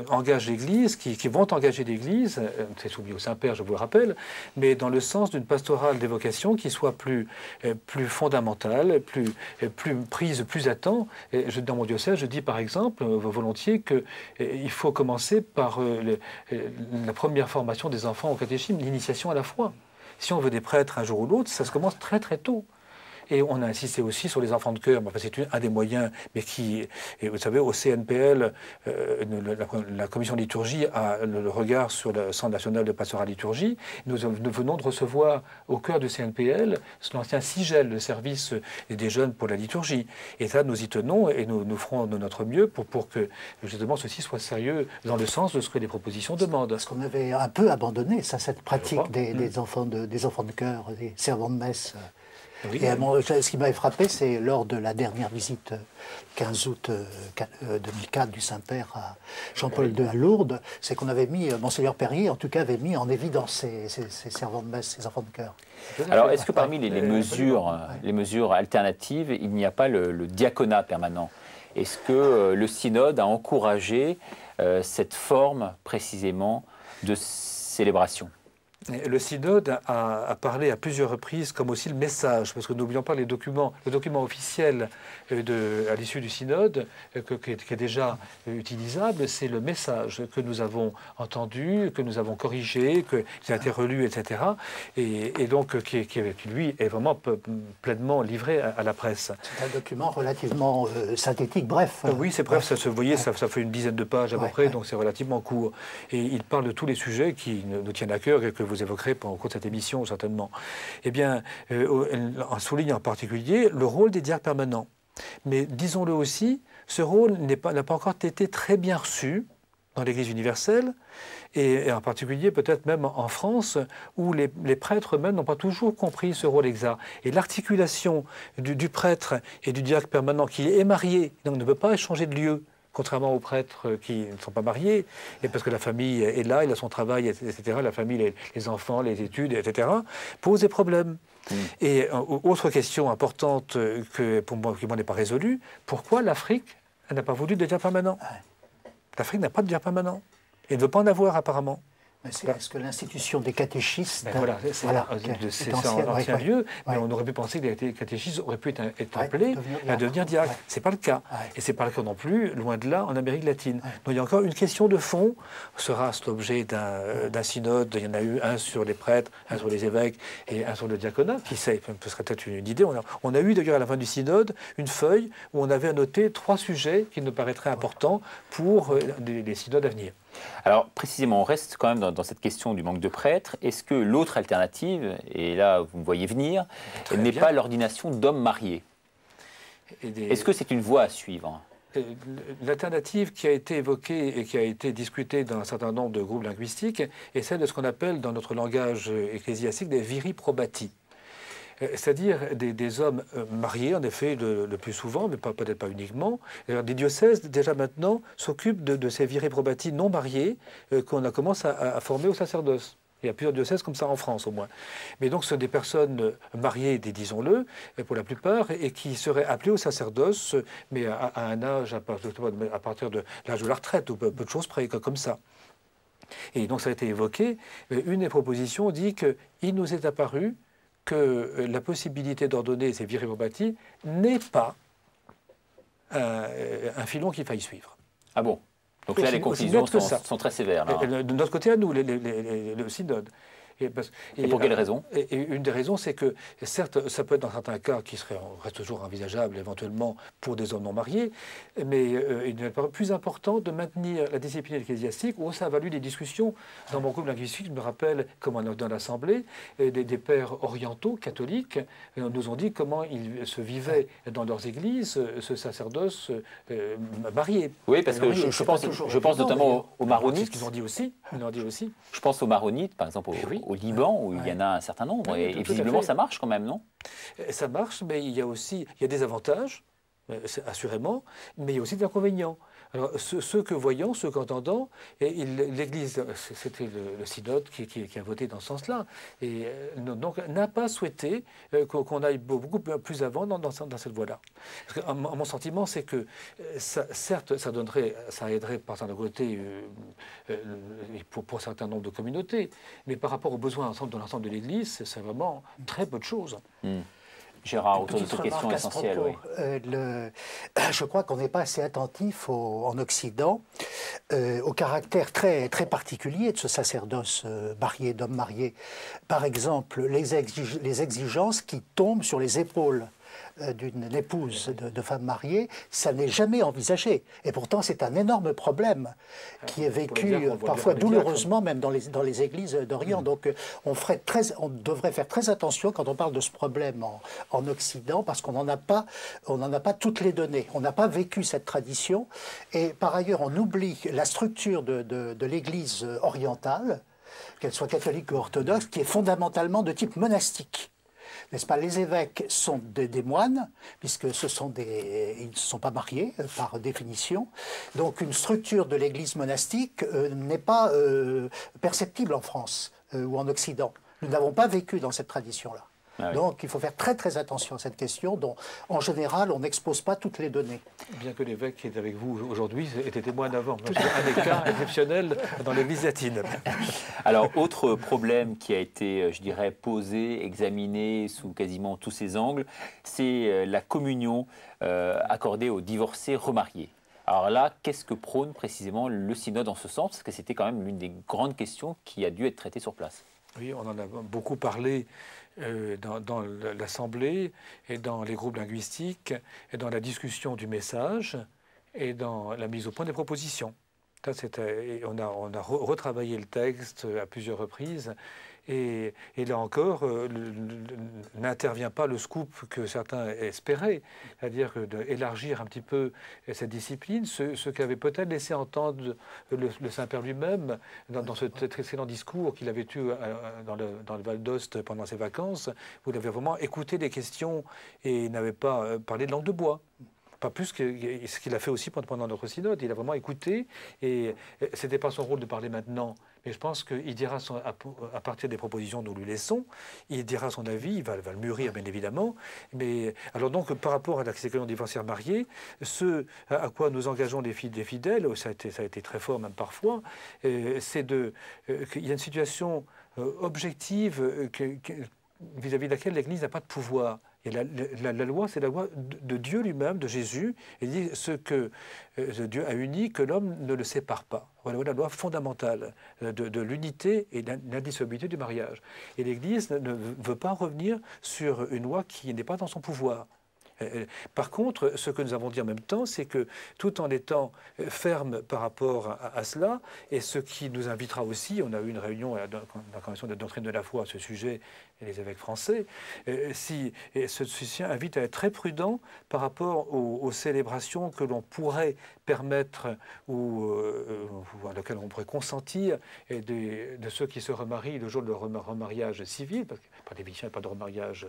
engagent l'Église, qui vont engager l'Église, c'est soumis au Saint-Père, je vous le rappelle, mais dans le sens d'une pastorale des vocations qui soit plus fondamentale, plus prise plus à temps. Dans mon diocèse, je dis par exemple, volontiers, qu'il faut commencer par la première formation des enfants au catéchisme, l'initiation à la foi. Si on veut des prêtres un jour ou l'autre, ça se commence très très tôt. Et on a insisté aussi sur les enfants de chœur, c'est un des moyens, mais et vous savez, au CNPL, la commission de liturgie a le regard sur le Centre national de pastoral liturgie. Nous venons de recevoir au cœur du CNPL l'ancien SIGEL, le service des jeunes pour la liturgie. Et ça, nous y tenons et nous ferons de notre mieux pour que justement ceci soit sérieux dans le sens de ce que les propositions demandent. Parce qu'on avait un peu abandonné cette pratique des enfants de chœur, des servants de messe. Oui. Et ce qui m'avait frappé, c'est lors de la dernière visite 15 août 2004 du Saint-Père à Jean-Paul II à Lourdes, c'est qu'on avait mis, Monseigneur Perrier en tout cas avait mis en évidence ces servants de messe, ces enfants de chœur. Alors est-ce que parmi les mesures alternatives, il n'y a pas le diaconat permanent? Est-ce que le synode a encouragé cette forme précisément de célébration? Le synode a parlé à plusieurs reprises, comme aussi le message, parce que n'oublions pas le document officiel à l'issue du synode, qui est déjà utilisable, c'est le message que nous avons entendu, que nous avons corrigé, qui a été relu, etc. Et donc qui, lui, est vraiment pleinement livré à la presse. C'est un document relativement synthétique, bref. Oui, c'est bref, ça se voyait, ça fait une dizaine de pages à peu près, donc c'est relativement court. Et il parle de tous les sujets qui nous tiennent à cœur et que vous évoquerez au cours de cette émission, certainement. Eh bien, on souligne en particulier le rôle des diacres permanents. Mais disons-le aussi, ce rôle n'a pas encore été très bien reçu dans l'Église universelle, et en particulier peut-être même en France, où les prêtres eux-mêmes n'ont pas toujours compris ce rôle exact. Et l'articulation du prêtre et du diacre permanent qui est marié, donc ne peut pas échanger de lieu, contrairement aux prêtres qui ne sont pas mariés, et parce que la famille est là, il a son travail, etc., la famille, les enfants, les études, etc., pose des problèmes. Et autre question importante pour moi, qui m'en est pas résolue, pourquoi l'Afrique n'a pas voulu de diacre permanent? L'Afrique n'a pas de diacre permanent. Et ne veut pas en avoir apparemment. Est-ce que l'institution des catéchistes... c'est un ancien lieu, mais on aurait pu penser que les catéchistes auraient pu être appelés à devenir diacres. Ce n'est pas le cas. Et ce n'est pas le cas non plus, loin de là, en Amérique latine. Donc il y a encore une question de fond. Sera l'objet d'un synode. Il y en a eu un sur les prêtres, un sur les évêques et un sur le diaconat. Qui sait, ce serait peut-être une idée. On a eu d'ailleurs à la fin du synode une feuille où on avait annoté 3 sujets qui nous paraîtraient importants pour les synodes à venir. Alors précisément, on reste quand même dans cette question du manque de prêtres. Est-ce que l'autre alternative, et là vous me voyez venir, n'est pas l'ordination d'hommes mariés? Est-ce que c'est une voie à suivre? L'alternative qui a été évoquée et qui a été discutée dans un certain nombre de groupes linguistiques est celle de ce qu'on appelle dans notre langage ecclésiastique des viri probati. C'est-à-dire des hommes mariés, en effet, le plus souvent, mais peut-être pas uniquement. Des diocèses, déjà maintenant, s'occupent de ces viri probati non mariés qu'on a commencé à former au sacerdoce. Il y a plusieurs diocèses comme ça en France, au moins. Mais donc, ce sont des personnes mariées, disons-le, pour la plupart, et qui seraient appelées au sacerdoce, mais à un âge, à partir de l'âge de la retraite, ou peu de choses près, comme ça. Et donc, ça a été évoqué. Une des propositions dit qu'il nous est apparu que la possibilité d'ordonner ces viri probati n'est pas un filon qu'il faille suivre. Ah bon? Donc là, les conclusions sont très sévères. Là. De notre côté à nous, le synode. Et pour quelle raison? Et une des raisons, c'est que, certes, ça peut être dans certains cas qui reste toujours envisageable éventuellement pour des hommes non mariés, mais il est plus important de maintenir la discipline ecclésiastique, où ça a valu des discussions dans mon groupe linguistique. Je me rappelle, comme dans l'Assemblée, des pères orientaux, catholiques, nous ont dit comment ils se vivaient dans leurs églises, ce sacerdoce marié. Oui, parce que je pense notamment aux maronites. C'est ce qu'ils ont dit aussi. Je pense aux maronites, par exemple, au Liban, où il y en a un certain nombre. Et visiblement, ça marche quand même, non? Ça marche, mais il y a des avantages, assurément, mais il y a aussi des inconvénients. Alors, ceux que voyant, ceux qu'entendant, l'Église, c'était le synode qui a voté dans ce sens-là, et donc n'a pas souhaité qu'on aille beaucoup plus avant dans cette voie-là. Mon sentiment, c'est que certes, ça aiderait par certains côtés pour un certain nombre de communautés, mais par rapport aux besoins de l'ensemble de l'Église, c'est vraiment très peu de choses. Gérard, autour de cette question essentielle. Oui. Je crois qu'on n'est pas assez attentif en Occident au caractère très, très particulier de ce sacerdoce marié, d'homme marié. Par exemple, les exigences qui tombent sur les épaules d'une épouse de femme mariée, ça n'est jamais envisagé. Et pourtant, c'est un énorme problème qui est vécu parfois douloureusement, même dans les églises d'Orient. Donc, on devrait faire très attention quand on parle de ce problème en Occident, parce qu'on n'en a pas toutes les données. On n'a pas vécu cette tradition. Et par ailleurs, on oublie la structure de l'Église orientale, qu'elle soit catholique ou orthodoxe, qui est fondamentalement de type monastique. N'est-ce pas? Les évêques sont des moines, puisque ils ne sont pas mariés par définition. Donc une structure de l'église monastique n'est pas perceptible en France ou en Occident. Nous n'avons pas vécu dans cette tradition-là. Ah oui. Donc il faut faire très très attention à cette question dont en général on n'expose pas toutes les données. Bien que l'évêque qui est avec vous aujourd'hui était témoin d'avant. Un écart exceptionnel dans l'église latine. Alors autre problème qui a été, je dirais, posé, examiné sous quasiment tous ses angles, c'est la communion accordée aux divorcés remariés. Alors là, qu'est-ce que prône précisément le synode en ce sens? Parce que c'était quand même l'une des grandes questions qui a dû être traitée sur place. Oui, on en a beaucoup parlé dans l'Assemblée et dans les groupes linguistiques et dans la discussion du message et dans la mise au point des propositions. On a retravaillé le texte à plusieurs reprises et là encore, n'intervient pas le scoop que certains espéraient, c'est-à-dire d'élargir un petit peu cette discipline, ce qu'avait peut-être laissé entendre le Saint-Père lui-même dans cet excellent discours qu'il avait eu dans le Val d'Ost pendant ses vacances, où il avait vraiment écouté les questions et n'avait pas parlé de langue de bois. Pas plus que ce qu'il a fait aussi pendant notre synode. Il a vraiment écouté et ce n'était pas son rôle de parler maintenant. Mais je pense qu'il dira, à partir des propositions que nous lui laissons, il dira son avis, il va le mûrir bien évidemment. Mais alors donc par rapport à la sécurité divorciaire mariée, ce à quoi nous engageons les fidèles, ça a été très fort même parfois, c'est qu'il y a une situation objective vis-à-vis de laquelle l'Église n'a pas de pouvoir. Et la loi, c'est la loi de Dieu lui-même, de Jésus. Il dit ce que Dieu a uni, que l'homme ne le sépare pas. Voilà la loi fondamentale de l'unité et de l'indissolubilité du mariage. Et l'Église ne veut pas revenir sur une loi qui n'est pas dans son pouvoir. Par contre, ce que nous avons dit en même temps, c'est que tout en étant ferme par rapport à cela, et ce qui nous invitera aussi, on a eu une réunion à la Convention de doctrine de la foi à ce sujet, et les évêques français, ceci invite à être très prudent par rapport aux célébrations que l'on pourrait permettre ou à laquelle on pourrait consentir et de ceux qui se remarient le jour de leur remariage civil, parce que par définition, il n'y a pas de remariage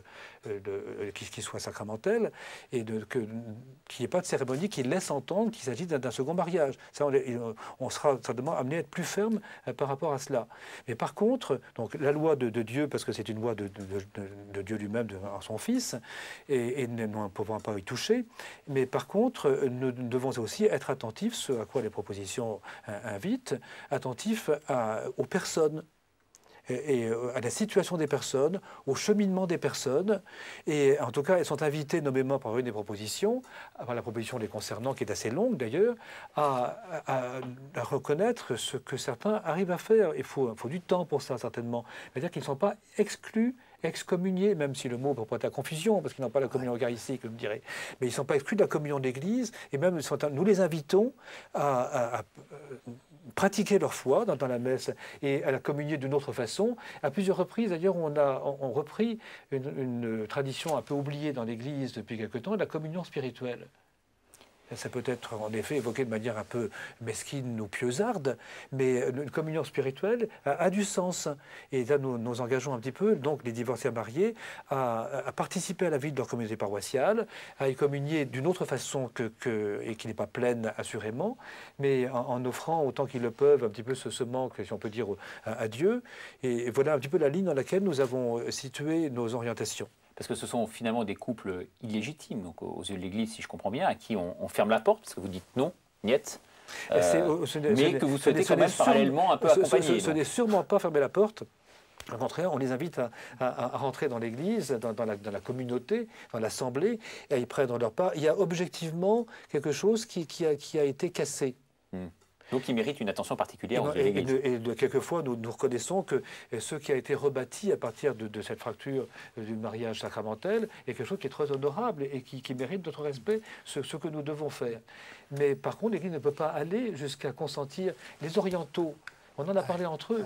qui soit sacramentel, et qu'il n'y ait pas de cérémonie qui laisse entendre qu'il s'agit d'un second mariage. Ça, on sera certainement amené à être plus ferme par rapport à cela. Mais par contre, donc, la loi de Dieu, parce que c'est une loi de Dieu lui-même en son Fils, et nous ne pouvons pas y toucher, mais par contre, nous devons aussi être attentifs, ce à quoi les propositions invitent, attentifs aux personnes, et à la situation des personnes, au cheminement des personnes. Et en tout cas, elles sont invitées nommément par une des propositions, par la proposition les concernant, qui est assez longue d'ailleurs, à reconnaître ce que certains arrivent à faire. Il faut du temps pour ça, certainement. C'est-à-dire qu'ils ne sont pas exclus, excommuniés, même si le mot peut porter à confusion, parce qu'ils n'ont pas la communion eucharistique, je me dirais. Mais ils ne sont pas exclus de la communion d'Église, et même nous les invitons à pratiquer leur foi dans la messe et à la communier d'une autre façon. À plusieurs reprises, d'ailleurs, on repris une tradition un peu oubliée dans l'Église depuis quelque temps, la communion spirituelle. Ça peut être en effet évoqué de manière un peu mesquine ou pieusarde, mais une communion spirituelle a du sens. Et là, nous engageons un petit peu donc les divorcés mariés à participer à la vie de leur communauté paroissiale, à y communier d'une autre façon et qui n'est pas pleine assurément, mais en offrant autant qu'ils le peuvent un petit peu ce manque, si on peut dire, à Dieu. Et voilà un petit peu la ligne dans laquelle nous avons situé nos orientations. Parce que ce sont finalement des couples illégitimes, donc aux yeux de l'Église, si je comprends bien, à qui on ferme la porte, parce que vous dites non, niet, mais que vous souhaitez quand même parallèlement un peu accompagner. Ce n'est sûrement pas fermer la porte. Au contraire, on les invite à rentrer dans l'Église, dans la communauté, dans l'Assemblée, et à y prendre leur part. Il y a objectivement quelque chose qui a été cassé. Donc il mérite une attention particulière aux yeux de l'Église. Et quelquefois, nous reconnaissons que ce qui a été rebâti à partir de cette fracture du mariage sacramentel est quelque chose qui est très honorable et qui mérite notre respect, ce que nous devons faire. Mais par contre, l'Église ne peut pas aller jusqu'à consentir. Les orientaux, on en a parlé entre eux.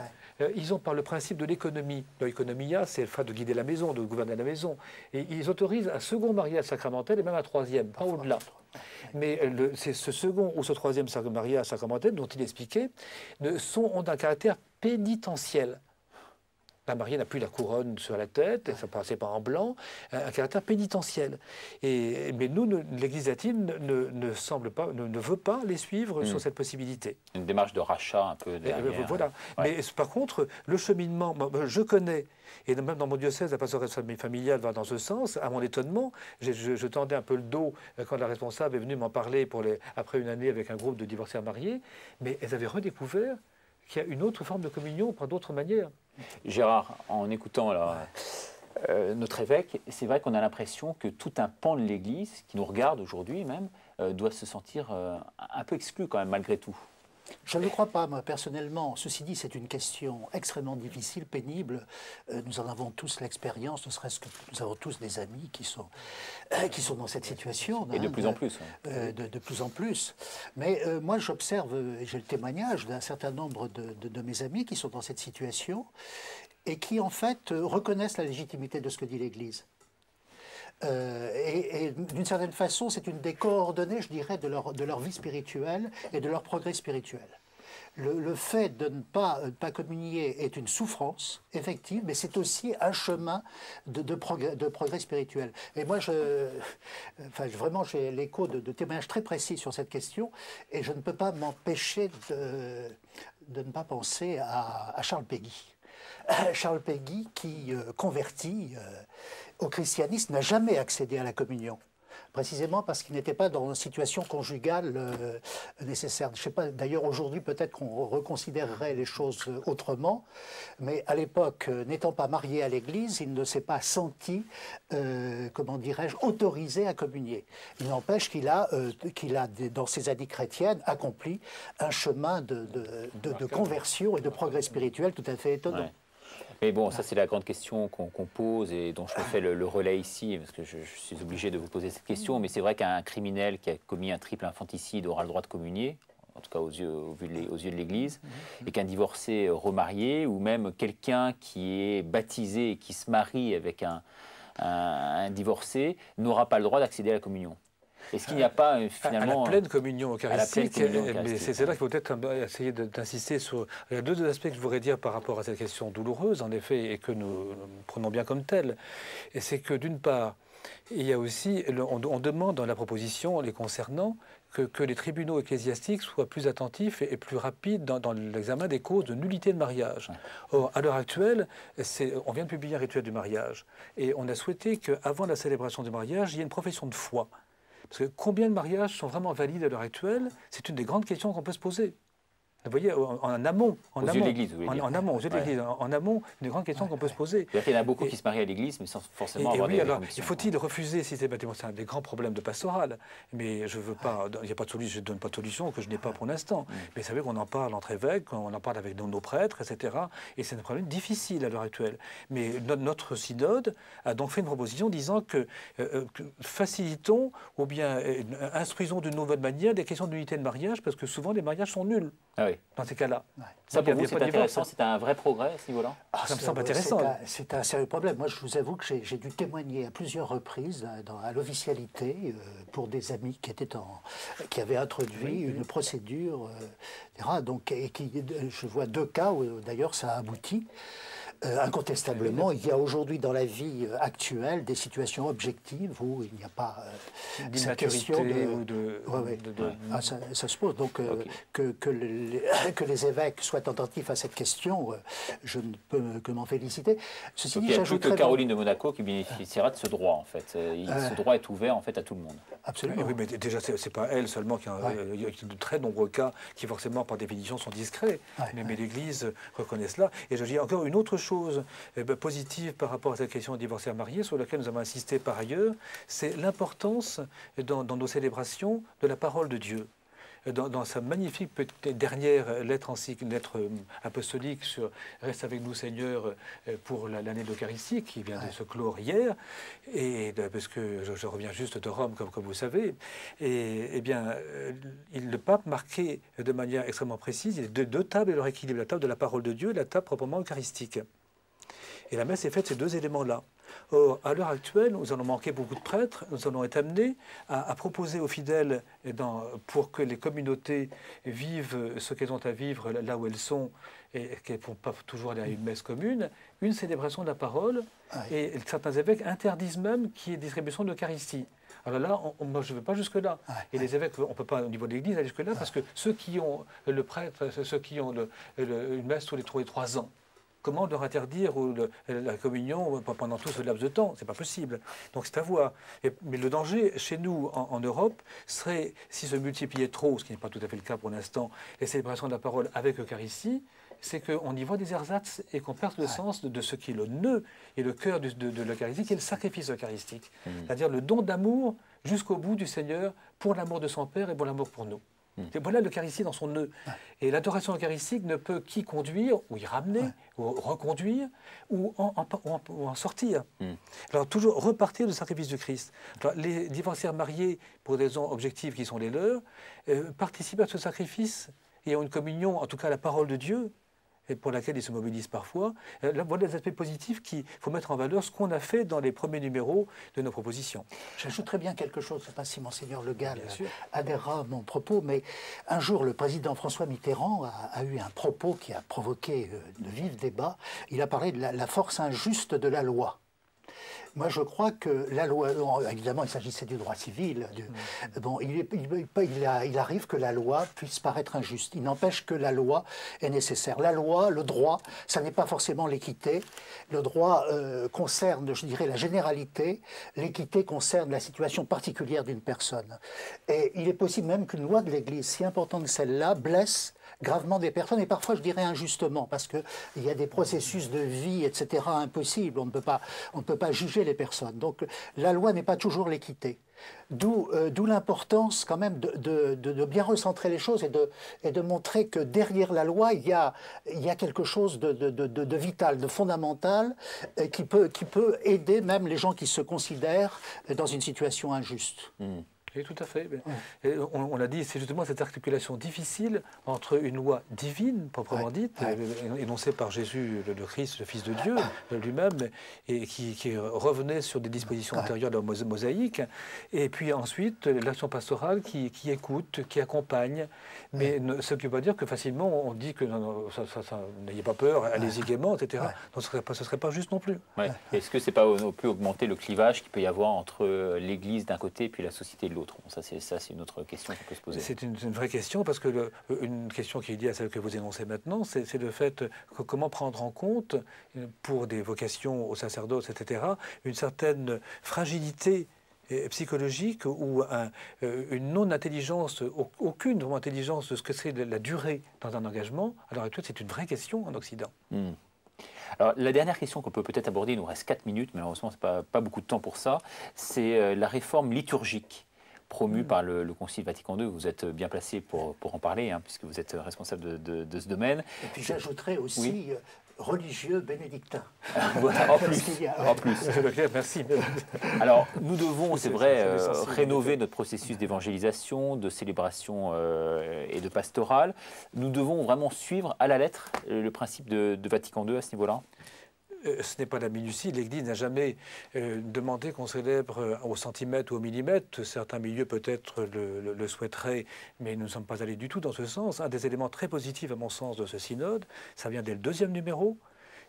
Ils ont par le principe de l'économie. L'économia, c'est le fait de guider la maison, de gouverner la maison. Et ils autorisent un second mariage sacramentel et même un troisième, pas au-delà. Mais c'est ce second ou ce troisième mariage sacramentel dont il expliquait ont un caractère pénitentiel. La mariée n'a plus la couronne sur la tête, et ça ne passait pas en blanc, un caractère pénitentiel. Mais nous, l'Église latine ne veut pas les suivre sur cette possibilité. Une démarche de rachat un peu derrière. Voilà. Ouais. Mais par contre, le cheminement, je connais, et même dans mon diocèse, la pastorale familiale va dans ce sens. À mon étonnement, je tendais un peu le dos quand la responsable est venue m'en parler après une année avec un groupe de divorcés mariés, mais elles avaient redécouvert qu'il y a une autre forme de communion par d'autres manières. Gérard, en écoutant notre évêque, c'est vrai qu'on a l'impression que tout un pan de l'Église, qui nous regarde aujourd'hui même, doit se sentir un peu exclu quand même, malgré tout. Je ne le crois pas, moi, personnellement. Ceci dit, c'est une question extrêmement difficile, pénible. Nous en avons tous l'expérience, ne serait-ce que nous avons tous des amis qui sont dans cette situation. Et de plus en plus. De plus en plus. Mais moi, j'observe, et j'ai le témoignage d'un certain nombre de mes amis qui sont dans cette situation et qui, en fait, reconnaissent la légitimité de ce que dit l'Église. Et d'une certaine façon, c'est une des coordonnées, je dirais, de leur vie spirituelle et de leur progrès spirituel. Le fait de ne pas communier est une souffrance effective, mais c'est aussi un chemin de progrès spirituel. Et moi, vraiment, j'ai l'écho de témoignages très précis sur cette question, et je ne peux pas m'empêcher de ne pas penser à Charles Péguy. Charles Péguy, qui converti au christianisme, n'a jamais accédé à la communion, précisément parce qu'il n'était pas dans une situation conjugale nécessaire. Je ne sais pas, d'ailleurs aujourd'hui peut-être qu'on reconsidérerait les choses autrement, mais à l'époque, n'étant pas marié à l'Église, il ne s'est pas senti, comment dirais-je, autorisé à communier. Il n'empêche qu'il a, dans ses années chrétiennes, accompli un chemin de conversion et de progrès spirituel tout à fait étonnant. Ouais. Mais bon, ça c'est la grande question qu'on pose et dont je me fais le relais ici, parce que je suis obligé de vous poser cette question, mais c'est vrai qu'un criminel qui a commis un triple infanticide aura le droit de communier, en tout cas aux yeux de l'Église, et qu'un divorcé remarié, ou même quelqu'un qui est baptisé et qui se marie avec un divorcé, n'aura pas le droit d'accéder à la communion. Est-ce qu'il n'y a pas finalement... À la pleine communion eucharistique, mais c'est là qu'il faut peut-être essayer d'insister sur... Il y a deux aspects que je voudrais dire par rapport à cette question douloureuse, en effet, et que nous prenons bien comme telle. Et c'est que d'une part, il y a aussi... On demande dans la proposition, les concernant, que les tribunaux ecclésiastiques soient plus attentifs et plus rapides dans l'examen des causes de nullité de mariage. Or, à l'heure actuelle, on vient de publier un rituel du mariage. Et on a souhaité qu'avant la célébration du mariage, il y ait une profession de foi. Parce que combien de mariages sont vraiment valides à l'heure actuelle? C'est une des grandes questions qu'on peut se poser. Vous voyez, en amont. Aux yeux de l'Église, vous voulez dire. En amont, aux yeux de l'Église. En amont, une des grandes questions qu'on peut se poser. Il y en a beaucoup qui se marient à l'Église, mais sans forcément avoir des convictions. Faut-il refuser systématiquement? C'est un des grands problèmes de pastoral. Mais je veux pas, il n'y a pas de solution, je ne donne pas de solution que je n'ai pas pour l'instant. Mais vous savez qu'on en parle entre évêques, on en parle avec nos prêtres, etc. Et c'est un problème difficile à l'heure actuelle. Mais notre synode a donc fait une proposition disant que facilitons ou bien instruisons d'une nouvelle manière des questions d'unité de mariage, parce que souvent les mariages sont nuls. Ah Oui. dans ces cas-là. Ça, Donc, pour il y a vous, c'est pas de divorce. intéressant, c'est un vrai progrès à ce niveau-là? Ça me semble intéressant. C'est un sérieux problème. Moi, je vous avoue que j'ai dû témoigner à plusieurs reprises à l'officialité pour des amis qui avaient introduit une procédure, etc. Donc, je vois 2 cas où d'ailleurs ça a abouti. Incontestablement, il y a aujourd'hui dans la vie actuelle des situations objectives où il n'y a pas cette question de... ça se pose. Donc que les évêques soient attentifs à cette question, je ne peux que m'en féliciter. Ceci dit, il n'y a plus que Caroline de Monaco qui bénéficiera de ce droit, en fait. Ce droit est ouvert, en fait, à tout le monde. Absolument. Oui, mais déjà, ce n'est pas elle seulement il y a de très nombreux cas qui, forcément, par définition, sont discrets. Mais l'Église reconnaît cela. Et je dis encore une autre chose positive par rapport à cette question de divorcés mariés, sur laquelle nous avons insisté par ailleurs, c'est l'importance dans nos célébrations de la parole de Dieu. Dans sa magnifique dernière lettre apostolique sur « Reste avec nous Seigneur » pour l'année de l'Eucharistie qui vient de se clore hier, parce que je reviens juste de Rome comme vous savez, et bien le pape marquait de manière extrêmement précise, il y a 2 tables et leur équilibre, la table de la parole de Dieu et la table proprement eucharistique. Et la messe est faite de ces 2 éléments-là. Or, à l'heure actuelle, nous allons manquer beaucoup de prêtres, nous allons être amenés à proposer aux fidèles, pour que les communautés vivent ce qu'elles ont à vivre là où elles sont, et qu'elles ne font pas toujours aller à une messe commune, une célébration de la parole, et certains évêques interdisent même qu'il y ait distribution de l'Eucharistie. Alors là, moi je ne veux pas jusque-là. Et les évêques, on ne peut pas au niveau de l'Église aller jusque-là, parce que ceux qui ont le prêtre, ceux qui ont une messe tous les 3 ans, comment leur interdire la communion pendant tout ce laps de temps? C'est pas possible. Donc c'est à voir. Mais le danger chez nous, en Europe, serait, si se multipliait trop, ce qui n'est pas tout à fait le cas pour l'instant, les célébrations de la parole avec l'Eucharistie, c'est qu'on y voit des ersatz et qu'on perd le sens de ce qui est le nœud et le cœur de l'Eucharistie, qui est le sacrifice eucharistique. C'est-à-dire le don d'amour jusqu'au bout du Seigneur pour l'amour de son Père et pour l'amour pour nous. Et voilà l'Eucharistie dans son nœud. Et l'adoration eucharistique ne peut qu'y conduire, ou y ramener, ou reconduire, ou en sortir. Alors toujours repartir du sacrifice du Christ. Alors, les divorcés mariés, pour des raisons objectives qui sont les leurs, participent à ce sacrifice et ont une communion, en tout cas la parole de Dieu, et pour laquelle ils se mobilisent parfois. Là, voilà des aspects positifs qu'il faut mettre en valeur, ce qu'on a fait dans les premiers numéros de nos propositions. J'ajouterais bien quelque chose, je ne sais pas si Monseigneur Le Gall adhérera à mon propos, mais un jour, le président François Mitterrand a eu un propos qui a provoqué de vifs débats. Il a parlé de la force injuste de la loi. Moi, je crois que la loi, évidemment, il s'agissait du droit civil. Bon, il arrive que la loi puisse paraître injuste. Il n'empêche que la loi est nécessaire. La loi, le droit, ça n'est pas forcément l'équité. Le droit concerne, je dirais, la généralité. L'équité concerne la situation particulière d'une personne. Et il est possible même qu'une loi de l'Église, si importante que celle-là, blesse gravement des personnes, et parfois je dirais injustement, parce qu'il y a des processus de vie, etc., impossibles, on ne peut pas juger les personnes. Donc la loi n'est pas toujours l'équité. D'où l'importance quand même de bien recentrer les choses et de montrer que derrière la loi, il y a quelque chose de vital, de fondamental, qui peut aider même les gens qui se considèrent dans une situation injuste. Oui, tout à fait. Et on l'a dit, c'est justement cette articulation difficile entre une loi divine, proprement dite, énoncée par Jésus, le Christ, le Fils de Dieu lui-même, et qui revenait sur des dispositions antérieures de la mosaïque, et puis ensuite l'action pastorale qui écoute, qui accompagne, mais ce qui ne veut pas dire que facilement on dit que n'ayez pas peur, allez-y gaiement, etc. Donc ce ne serait pas juste non plus. Est-ce que ce n'est pas non plus augmenter le clivage qu'il peut y avoir entre l'Église d'un côté et puis la société de l'autre? Ça, c'est une autre question qu'on peut se poser. C'est une vraie question, parce que une question qui est liée à celle que vous énoncez maintenant, c'est le fait que comment prendre en compte, pour des vocations au sacerdoce, etc., une certaine fragilité psychologique ou une non-intelligence, aucune vraiment intelligence de ce que c'est la durée dans un engagement. À l'heure actuelle, c'est une vraie question en Occident. Alors, la dernière question qu'on peut peut-être aborder, il nous reste 4 minutes, mais malheureusement, ce n'est pas beaucoup de temps pour ça, c'est la réforme liturgique promue par le Concile Vatican II. Vous êtes bien placé pour en parler, puisque vous êtes responsable de ce domaine. Et puis j'ajouterais aussi, religieux bénédictin. Voilà, en plus. Merci. Alors, nous devons, c'est vrai, rénover notre processus d'évangélisation, de célébration et de pastorale. Nous devons vraiment suivre à la lettre le principe de Vatican II à ce niveau-là. Ce n'est pas la minutie. L'Église n'a jamais demandé qu'on célèbre au centimètre ou au millimètre. Certains milieux peut-être le souhaiteraient, mais nous ne sommes pas allés du tout dans ce sens. Un des éléments très positifs, à mon sens, de ce synode, ça vient dès le 2e numéro.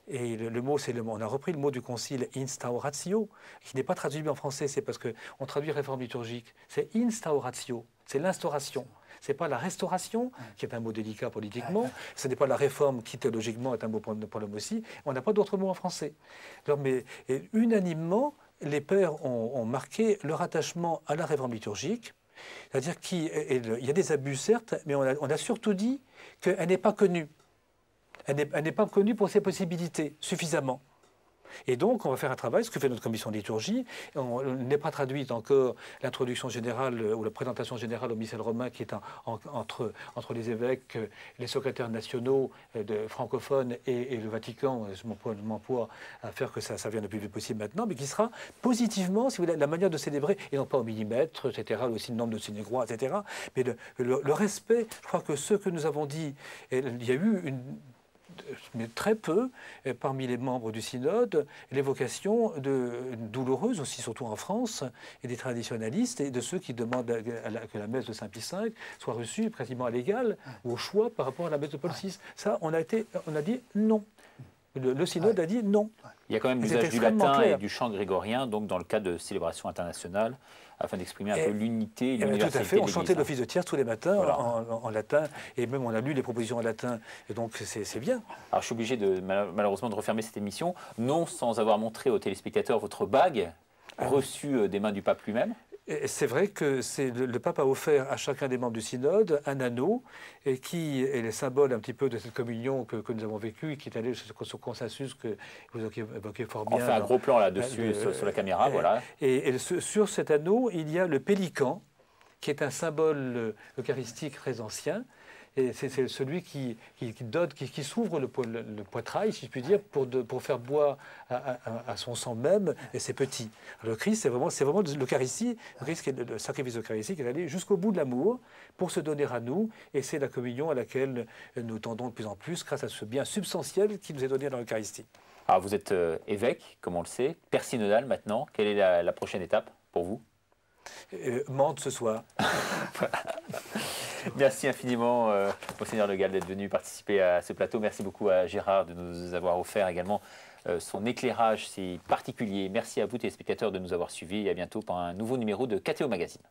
Et le mot, on a repris le mot du concile instauratio, qui n'est pas traduit en français, c'est parce qu'on traduit réforme liturgique. C'est instauratio, c'est l'instauration. Ce n'est pas la restauration, qui est un mot délicat politiquement. Ce n'est pas la réforme, qui théologiquement est un mot pour l'homme aussi. On n'a pas d'autre mot en français. Alors, mais unanimement, les pères ont marqué leur attachement à la réforme liturgique. C'est-à-dire qu'il y a des abus, certes, mais on a surtout dit qu'elle n'est pas connue. Elle n'est pas connue pour ses possibilités, suffisamment. Et donc, on va faire un travail, ce que fait notre commission de liturgie. On n'est pas traduite encore l'introduction générale ou la présentation générale au missel romain qui est entre les évêques, les secrétaires nationaux francophones et le Vatican. Je m'emploie à faire que ça vienne le plus vite possible maintenant, mais qui sera positivement, si vous voulez, la manière de célébrer, et non pas au millimètre, etc., aussi le nombre de signes-croix, etc. Mais le respect, je crois que ce que nous avons dit, il y a eu mais très peu, parmi les membres du synode, l'évocation douloureuse aussi, surtout en France, et des traditionalistes et de ceux qui demandent que la messe de Saint Pie V soit reçue quasiment à l'égal ou au choix par rapport à la messe de Paul VI. Ça, on a dit non. Le synode a dit non. Il y a quand même l'usage du latin et du chant grégorien, donc dans le cadre de célébrations internationales, afin d'exprimer un peu l'unité et l'universalité. Tout à fait, on chantait l'office de tierce tous les matins en latin, et même on a lu les propositions en latin, et donc c'est bien. Alors je suis obligé malheureusement de refermer cette émission, non sans avoir montré aux téléspectateurs votre bague, reçue des mains du pape lui-même. C'est vrai que le pape a offert à chacun des membres du synode un anneau et qui est le symbole un petit peu de cette communion que nous avons vécue et qui est allé sur ce consensus que vous évoquez fort bien. On fait un gros plan là-dessus sur la caméra, voilà. Et sur cet anneau, il y a le pélican, qui est un symbole eucharistique très ancien. Et c'est celui qui s'ouvre le poitrail, si je puis dire, pour faire boire à son sang même et ses petits. Le Christ, c'est vraiment l'Eucharistie, le sacrifice eucharistique, qui est allé jusqu'au bout de l'amour pour se donner à nous. Et c'est la communion à laquelle nous tendons de plus en plus grâce à ce bien substantiel qui nous est donné dans l'Eucharistie. Alors vous êtes évêque, comme on le sait, père synodal maintenant. Quelle est la prochaine étape pour vous? Mende ce soir. Merci infiniment, Monseigneur Le Gall, d'être venu participer à ce plateau. Merci beaucoup à Gérard de nous avoir offert également son éclairage si particulier. Merci à vous, téléspectateurs, de nous avoir suivis et à bientôt pour un nouveau numéro de KTO Magazine.